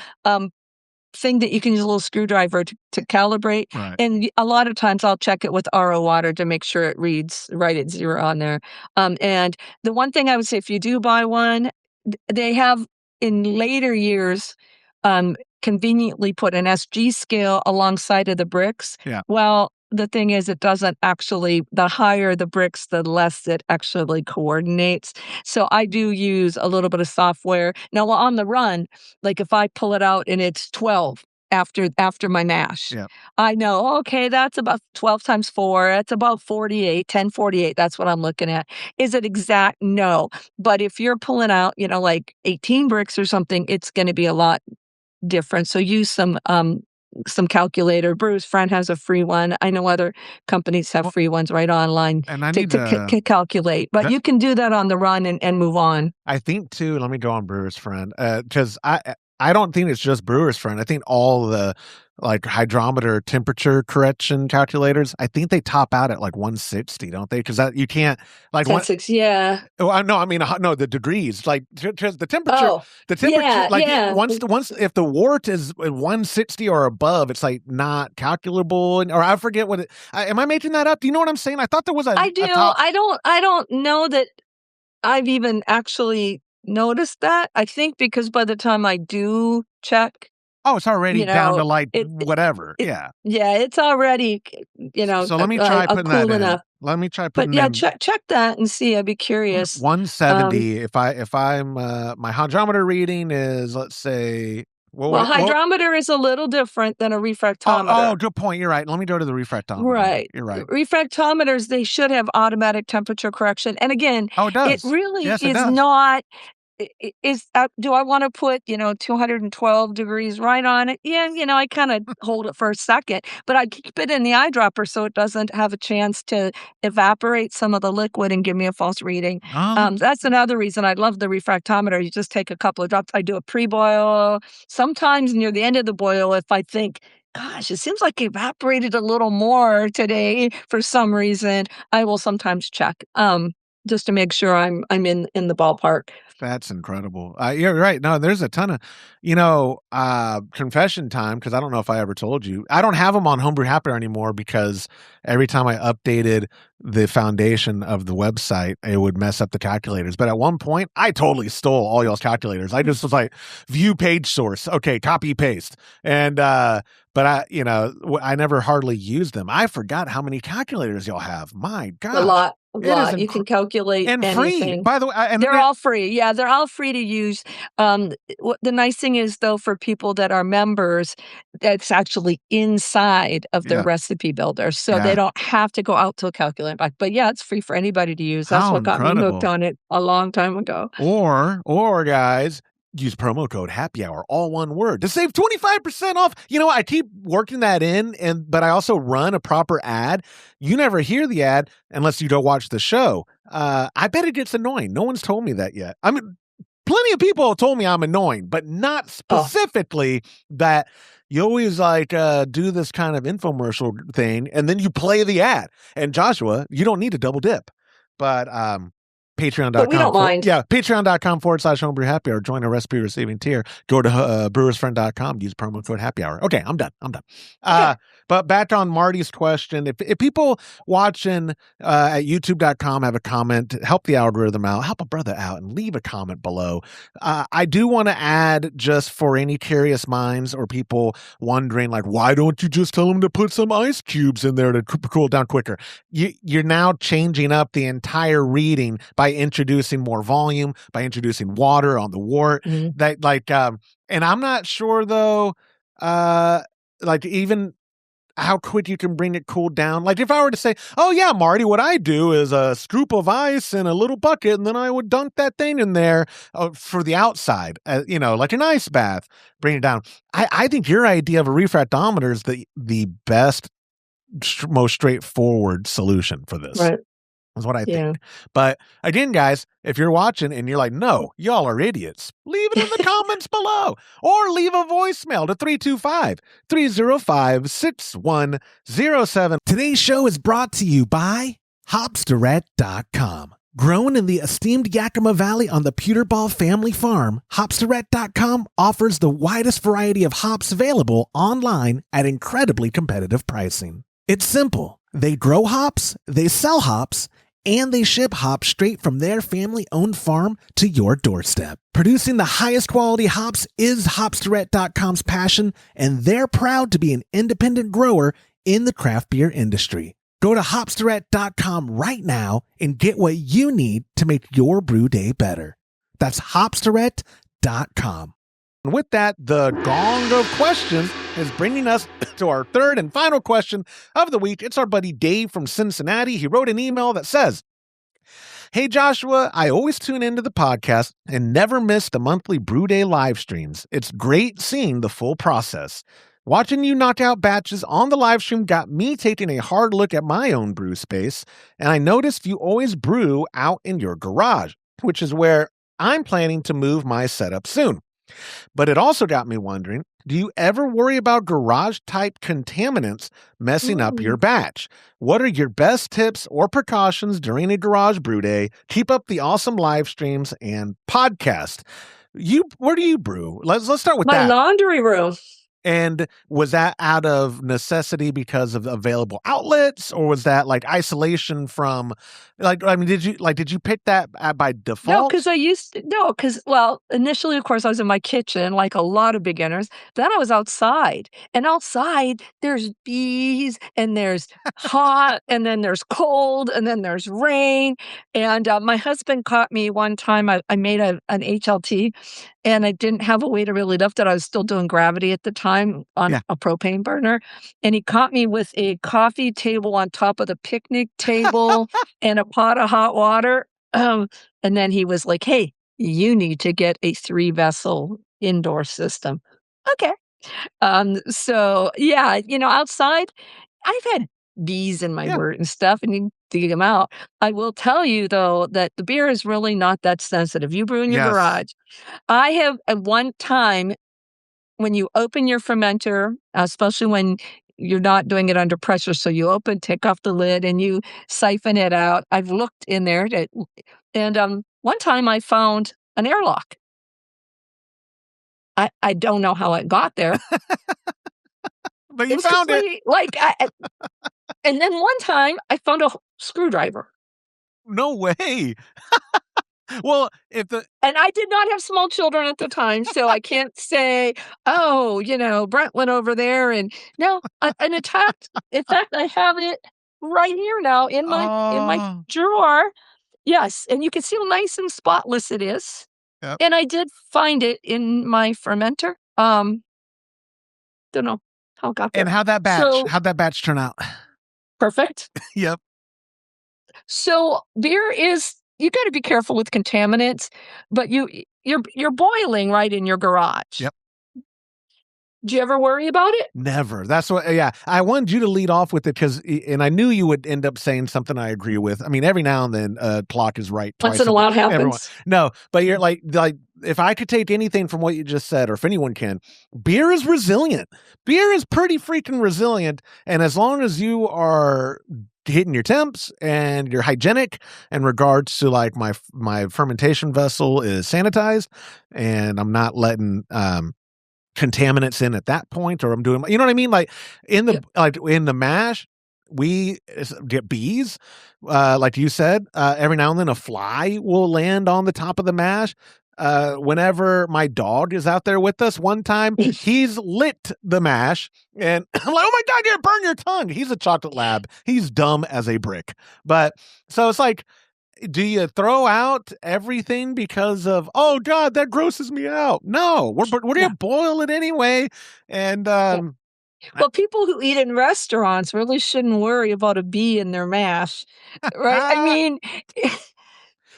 thing that you can use a little screwdriver to calibrate. Right. And a lot of times I'll check it with RO water to make sure it reads right at 0 on there. And the one thing I would say, if you do buy one, they have in later years conveniently put an SG scale alongside of the bricks. Yeah. Well, the thing is, it doesn't actually, the higher the bricks, the less it actually coordinates. So I do use a little bit of software. Now, on the run, like if I pull it out and it's 12 after my mash, Yeah. I know, okay, that's about 12 times 4. That's about 48, 1048. That's what I'm looking at. Is it exact? No. But if you're pulling out, like 18 bricks or something, it's going to be a lot different. So use some calculator. Brew's Friend has a free one. I know other companies have free ones right online And I to, need to calculate. But that- you can do that on the run and move on. I think too. Let me go on Brewer's Friend because I don't think it's just Brewer's Friend. I think all the like hydrometer temperature correction calculators, I think they top out at like 160, don't they? Because you can't like 10-6, yeah. Oh, no, I mean no, the degrees, like because the temperature, Oh, yeah, like yeah. once if the wort is at 160 or above, it's like not calculable, or I forget what it. Am I making that up? Do you know what I'm saying? I thought there was I do. I don't know that I've even actually noticed that. I think because by the time I do check, Oh, it's already down to like it- whatever. it- Yeah. yeah, it's already, So let me try putting that cool in. enough. Let me try But putting yeah, in check that and see. I'd be curious. 170. If I'm my hydrometer reading is, let's say, Well, hydrometer is a little different than a refractometer. Oh, good point. You're right. Let me go to the refractometer. Right. You're right. Refractometers, they should have automatic temperature correction. And again, Oh, it does. it really Yes, it is does. not. Do I want to put 212 degrees right on it? Yeah, I kind of hold it for a second, but I keep it in the eyedropper so it doesn't have a chance to evaporate some of the liquid and give me a false reading. That's another reason I love the refractometer. You just take a couple of drops. I do a pre-boil. Sometimes near the end of the boil, if I think, gosh, it seems like it evaporated a little more today for some reason, I will sometimes check. just to make sure I'm in the ballpark. That's incredible. You're right. No, there's a ton of, confession time, because I don't know if I ever told you. I don't have them on Homebrew Happy Hour anymore because every time I updated the foundation of the website, it would mess up the calculators. But at one point, I totally stole all y'all's calculators. I just was like, view page source. Okay, copy, paste. And, but I never hardly used them. I forgot how many calculators y'all have. My God. A lot. You can calculate and anything. Free, by the way. They're all free. Yeah, they're all free to use. The nice thing is, though, for people that are members, that's actually inside of their recipe builder. So they don't have to go out to a calculator back. But yeah, it's free for anybody to use. That's what got me hooked on it a long time ago. Or guys, use promo code Happy Hour, all one word, to save 25% off. I keep working that in, but I also run a proper ad. You never hear the ad unless you don't watch the show. I bet it gets annoying. No one's told me that yet. I mean, plenty of people have told me I'm annoying, but not specifically that you always do this kind of infomercial thing and then you play the ad. And Joshua, you don't need to double dip, but Patreon.com. But we don't mind. Patreon.com/Homebrew Happy Hour. Join a recipe receiving tier. Go to brewersfriend.com. Use promo code Happy Hour. Okay, I'm done. Okay. But back on Marty's question, if people watching at YouTube.com have a comment, help the algorithm out, help a brother out, and leave a comment below. I do want to add, just for any curious minds or people wondering, why don't you just tell them to put some ice cubes in there to cool down quicker? You're now changing up the entire reading by introducing more volume, by introducing water on the wort. Mm-hmm. And I'm not sure though, even how quick you can bring it cooled down. If I were to say, oh yeah, Marty, what I do is a scoop of ice in a little bucket, and then I would dunk that thing in there for the outside, like an ice bath, bring it down. I think your idea of a refractometer is the best, most straightforward solution for this. Right. Is what I think. But again, guys, if you're watching and you're like, no, y'all are idiots, leave it in the comments below, or leave a voicemail to 325-305-6107. Today's show is brought to you by Hopsdirect.com. Grown in the esteemed Yakima Valley on the Pewterball family farm, Hopsdirect.com offers the widest variety of hops available online at incredibly competitive pricing. It's simple. They grow hops, they sell hops, and they ship hops straight from their family-owned farm to your doorstep. Producing the highest quality hops is Hopsdirect.com's passion, and they're proud to be an independent grower in the craft beer industry. Go to Hopsdirect.com right now and get what you need to make your brew day better. That's Hopsdirect.com. And with that, the gong of questions is bringing us to our third and final question of the week. It's our buddy Dave from Cincinnati. He wrote an email that says, hey, Joshua, I always tune into the podcast and never miss the monthly Brew Day live streams. It's great seeing the full process. Watching you knock out batches on the live stream got me taking a hard look at my own brew space, and I noticed you always brew out in your garage, which is where I'm planning to move my setup soon. But it also got me wondering, do you ever worry about garage-type contaminants messing up your batch? What are your best tips or precautions during a garage brew day? Keep up the awesome live streams and podcast. Where do you brew? Let's start with that. My laundry room. And was that out of necessity because of available outlets, or was that isolation from, did you pick that by default? No, because initially, of course, I was in my kitchen like a lot of beginners. Then I was outside, and outside there's bees, and there's hot, and then there's cold, and then there's rain. And my husband caught me one time. I made an HLT, and I didn't have a way to really lift it. I was still doing gravity at the time on a propane burner. And he caught me with a coffee table on top of the picnic table and a pot of hot water. And then he was like, hey, you need to get a 3-vessel indoor system. Okay. So, outside, I've had bees in my wort and stuff, and you dig them out. I will tell you, though, that the beer is really not that sensitive. You brew in your garage. I have at one time, when you open your fermenter, especially when you're not doing it under pressure. So you take off the lid and you siphon it out. I've looked in there and one time I found an airlock. I don't know how it got there. But you found it. And then one time I found a screwdriver. No way. Well, and I did not have small children at the time, so I can't say, oh, Brent went over there and no, in fact, I have it right here now in my drawer. Yes, and you can see how nice and spotless it is. Yep. And I did find it in my fermenter. Don't know how it got there. And how'd that batch turn out? Perfect. Yep. So beer is, you got to be careful with contaminants, but you're boiling right in your garage. Yep. Do you ever worry about it? Never. That's what, yeah. I wanted you to lead off with it and I knew you would end up saying something I agree with. I mean, every now and then clock is right. Once in a while it happens. Everyone. No, but you're like, if I could take anything from what you just said, or if anyone can, beer is resilient. Beer is pretty freaking resilient. And as long as you are hitting your temps and you're hygienic in regards to like my fermentation vessel is sanitized and I'm not letting, contaminants in at that point, or I'm doing, you know what I mean? Like in the mash, we get bees, like you said, every now and then a fly will land on the top of the mash. Whenever my dog is out there with us, one time he's licked the mash and I'm like, oh my God, you're burn your tongue. He's a chocolate lab. He's dumb as a brick. But so it's like, do you throw out everything because of, oh God, that grosses me out? No, we're going to boil it anyway. And, well, people who eat in restaurants really shouldn't worry about a bee in their mash, right? I mean,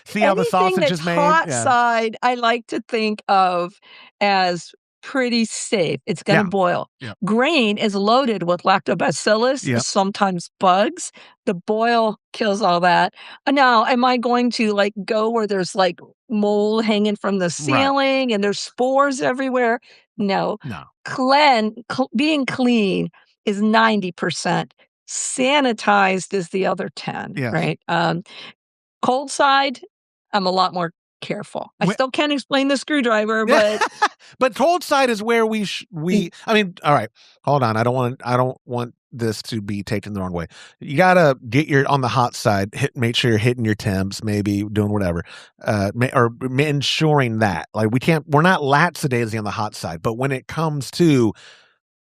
see how the sausage is made? Hot side, I like to think of as pretty safe. It's going to boil. Yep. Grain is loaded with lactobacillus, sometimes bugs. The boil kills all that. Now, am I going to go where there's mold hanging from the ceiling and there's spores everywhere? No. Being clean is 90%. Sanitized is the other 10, right? Cold side, I'm a lot more careful. I still can't explain the screwdriver, but but cold side is where we I mean, all right, hold on. I don't want this to be taken the wrong way. You gotta get on the hot side, make sure you're hitting your temps, maybe doing whatever, or ensuring that we're not lackadaisy on the hot side, but when it comes to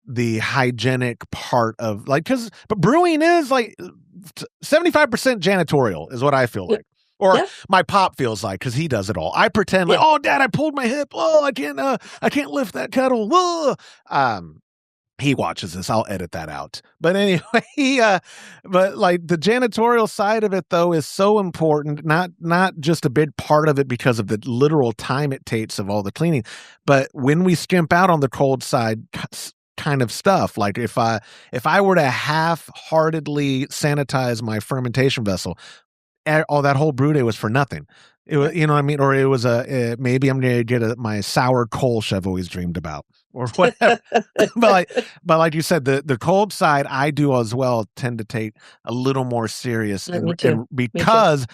the hygienic part of but brewing is 75% janitorial is what I feel like. Or my pop feels like, because he does it all. I pretend oh, Dad, I pulled my hip. Oh, I can't lift that kettle. He watches this. I'll edit that out. But anyway, but the janitorial side of it though is so important. Not just a big part of it because of the literal time it takes of all the cleaning, but when we skimp out on the cold side kind of stuff, like if I were to half-heartedly sanitize my fermentation vessel, that whole brew day was for nothing. It was, you know what I mean? Or it was maybe I'm going to get my sour Kolsch I've always dreamed about or whatever. but like you said, the cold side I do as well tend to take a little more serious because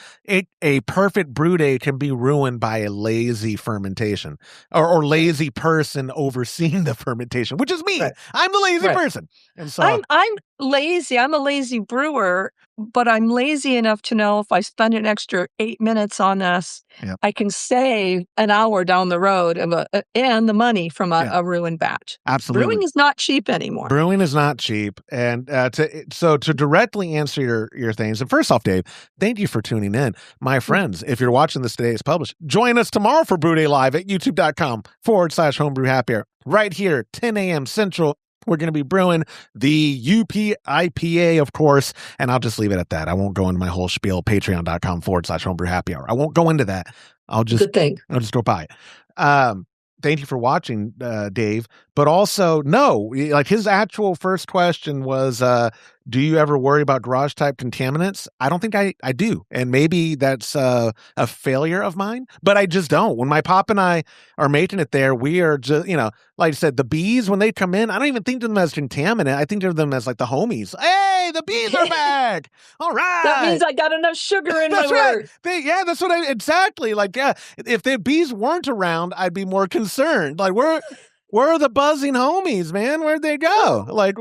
a perfect brew day can be ruined by a lazy fermentation or lazy person overseeing the fermentation, which is me. Right. I'm the lazy person. And so I'm lazy. I'm a lazy brewer, but I'm lazy enough to know if I spend an extra 8 minutes on this, I can save an hour down the road and the money from a ruined batch. Absolutely. Brewing is not cheap anymore. Brewing is not cheap. And to directly answer your things, and first off, Dave, thank you for tuning in. My friends, if you're watching this today, it's published. Join us tomorrow for Brew Day Live at youtube.com/Homebrew Happy Hour. Right here, 10 a.m. Central. We're going to be brewing the UP IPA, of course, and I'll just leave it at that. I won't go into my whole spiel, patreon.com/Homebrew Happy Hour. I won't go into that. I'll just go buy it. thank you for watching, Dave. But also, no, like his actual first question was, do you ever worry about garage type contaminants? I don't think I do. And maybe that's a failure of mine, but I just don't. When my pop and I are making it there, we are just, like I said, the bees, when they come in, I don't even think of them as contaminant. I think of them as like the homies. Hey, the bees are back. All right. That means I got enough sugar in my That's right. wort. That's what exactly. Like, yeah, if the bees weren't around, I'd be more concerned. Like, where are the buzzing homies, man? Where'd they go? Like,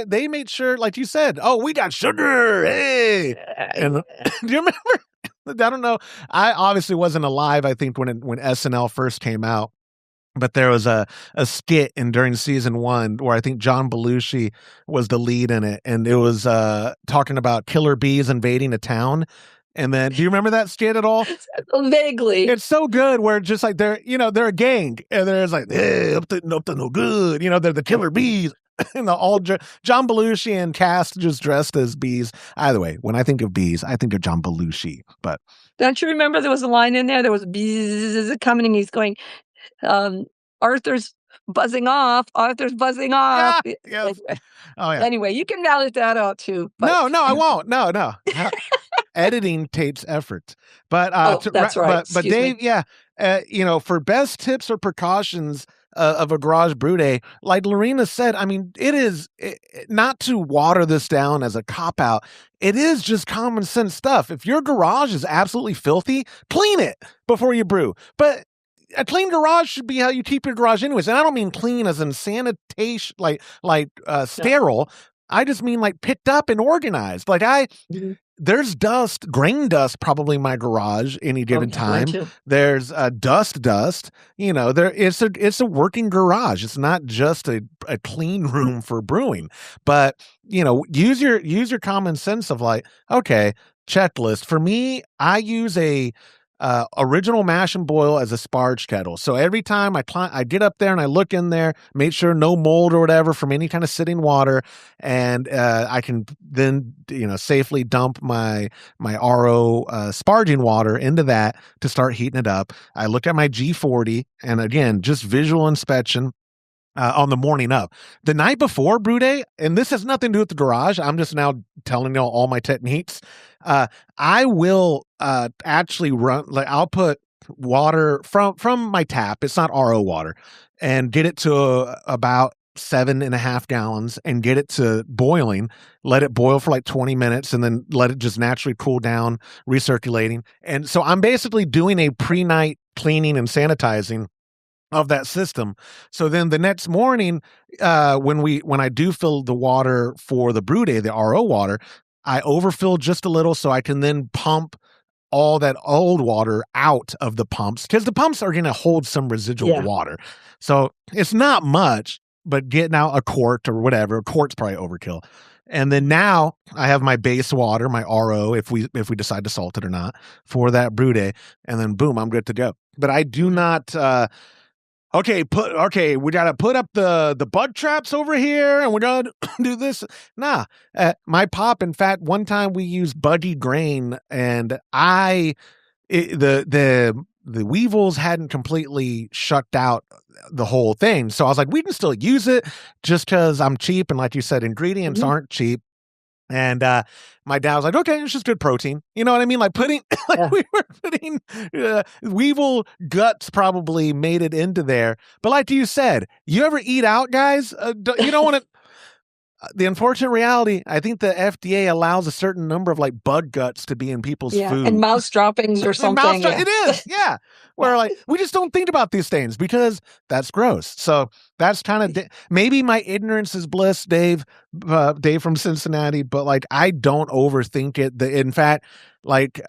they made sure, like you said, oh, we got sugar. Hey. And do you remember? I don't know. I obviously wasn't alive, I think, when SNL first came out. But there was a skit during season 1 where I think John Belushi was the lead in it. And it was talking about killer bees invading a town. And then, do you remember that skit at all? Vaguely. It's so good where it's just like they're a gang. And there's like, hey, up to no good. They're the killer bees. And John Belushi and cast just dressed as bees. Either way, when I think of bees, I think of John Belushi. But don't you remember there was a line in there? There was bees coming and he's going, Arthur's buzzing off. Arthur's buzzing off. Yeah, yes. Oh, yeah. Anyway, you can validate that out too. But. No, I won't. No. Editing takes effort. But that's right. But Dave, for best tips or precautions of a garage brew day, like Lorena said, I mean, it is not to water this down as a cop out. It is just common sense stuff. If your garage is absolutely filthy, clean it before you brew. But a clean garage should be how you keep your garage anyways. And I don't mean clean as in sanitation, like sterile. I just mean like picked up and organized. Like there's grain dust probably in my garage any given time. There's dust. It's a working garage. It's not just a clean room for brewing. But use your common sense of like, okay, checklist. For me, I use a original mash and boil as a sparge kettle. So every time I get up there and I look in there, make sure no mold or whatever from any kind of sitting water, and I can then safely dump my RO sparging water into that to start heating it up. I look at my G40, and again, just visual inspection. On the morning of. The night before brew day, and this has nothing to do with the garage, I'm just now telling you all my techniques. I will actually run, like I'll put water from my tap, it's not RO water, and get it to about 7.5 gallons and get it to boiling, let it boil for like 20 minutes and then let it just naturally cool down, recirculating. And so I'm basically doing a pre-night cleaning and sanitizing of that system. So then the next morning, when I do fill the water for the brew day, the RO water, I overfill just a little so I can then pump all that old water out of the pumps, because the pumps are going to hold some residual water. So it's not much, but getting out a quart or whatever, a quart's probably overkill. And then now I have my base water, my RO, if we decide to salt it or not, for that brew day, and then boom, I'm good to go. But I do not. We gotta put up the bug traps over here, and we're gonna do this. Nah, my pop. In fact, one time we used buggy grain, and the weevils hadn't completely shucked out the whole thing. So I was like, we can still use it just because I'm cheap, and like you said, ingredients aren't cheap. And my dad was like, okay, it's just good protein. You know what I mean? Like we were putting weevil guts probably made it into there. But like you said, you ever eat out, guys? You don't want to. The unfortunate reality, I think the FDA allows a certain number of like bug guts to be in people's food. And mouse droppings or something. It is, yeah. Where like, we just don't think about these things because that's gross. So that's kind of, maybe my ignorance is bliss, Dave from Cincinnati, but like, I don't overthink it. In fact, like,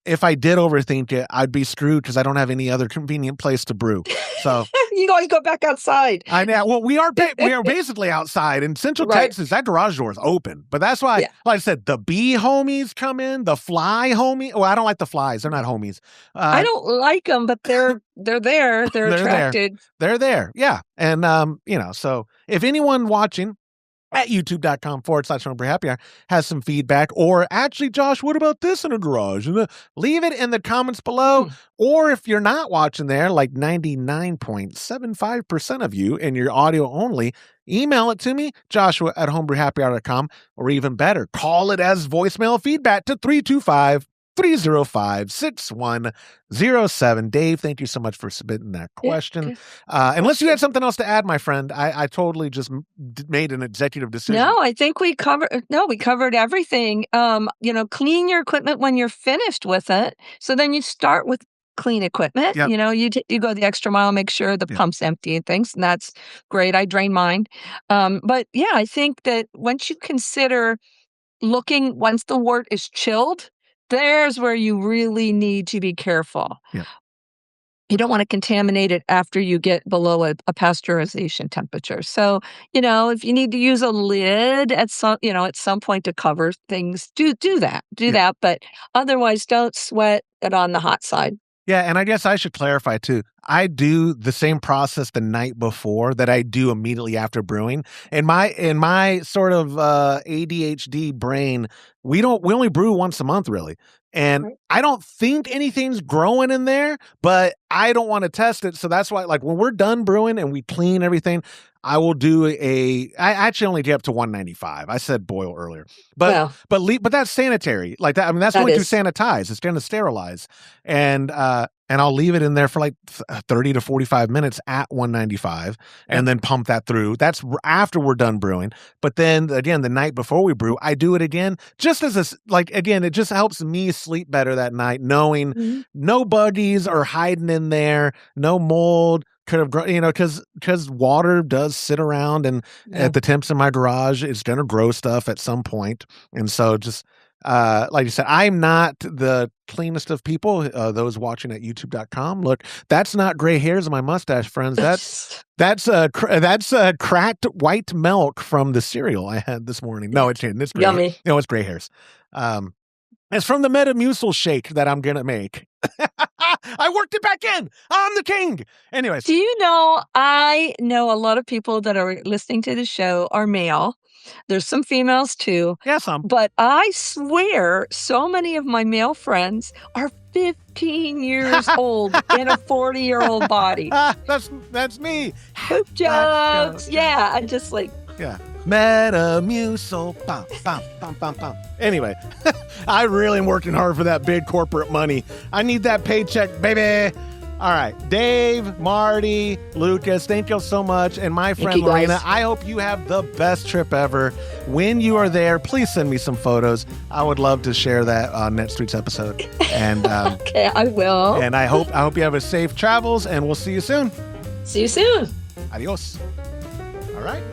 if I did overthink it, I'd be screwed because I don't have any other convenient place to brew. So you always go back outside. I know. Well, we are basically outside in Central Texas. That garage door is open, but that's why, like I said, the bee homies come in, the fly homie. Well, I don't like the flies; they're not homies. I don't like them, but they're there. They're attracted. They're there. Yeah, and so if anyone watching at youtube.com/Homebrew Happy Hour has some feedback. Or actually, Josh, what about this in a garage? Leave it in the comments below. Or if you're not watching there, like 99.75% of you and you're audio only, email it to me, joshua@homebrewhappyhour.com, or even better, call it as voicemail feedback to 325-305-6107. Dave, thank you so much for submitting that question. Unless you had something else to add, my friend, I totally just made an executive decision. No, I think we covered everything. Clean your equipment when you're finished with it. So then you start with clean equipment. Yep. You go the extra mile, make sure the pump's empty and things, and that's great. I drain mine. But yeah, I think that once you consider once the wort is chilled, there's where you really need to be careful. Yeah. You don't want to contaminate it after you get below a pasteurization temperature. So, if you need to use a lid at some point to cover things, do that. Do that. But otherwise, don't sweat it on the hot side. Yeah, and I guess I should clarify too. I do the same process the night before that I do immediately after brewing. In my sort of ADHD brain, we only brew once a month really. And I don't think anything's growing in there, but I don't want to test it. So that's why, like, when we're done brewing and we clean everything, I will do I actually only get up to 195. I said boil earlier, but that's sanitary like that. I mean, that's going to sanitize. It's going to sterilize, and I'll leave it in there for like 30 to 45 minutes at 195, and then pump that through. That's after we're done brewing. But then again, the night before we brew, I do it again, just as it just helps me sleep better that night, knowing no buggies are hiding in there, no mold. Could have grown, because water does sit around and at the temps in my garage, it's going to grow stuff at some point. And so just, like you said, I'm not the cleanest of people. Those watching at youtube.com, look, that's not gray hairs on my mustache, friends. That's cracked white milk from the cereal I had this morning. No, it's gray. Yummy. No, it's gray hairs. It's from the Metamucil shake that I'm going to make. I worked it back in. I'm the king. Anyways. Do you know, I know a lot of people that are listening to the show are male. There's some females too. Yeah, some. But I swear so many of my male friends are 15 years old in a 40-year-old body. That's me. Poop jokes. Yeah, I'm just like. Yeah. Metamucil. Bum, bum, bum, bum, bum. Anyway, I really am working hard for that big corporate money. I need that paycheck, baby. All right. Dave, Marty, Lucas, thank you so much. And my friend Lorena, I hope you have the best trip ever. When you are there, please send me some photos. I would love to share that on NetStreet's episode. And okay, I will. And I hope you have a safe travels, and we'll see you soon. See you soon. Adios. All right.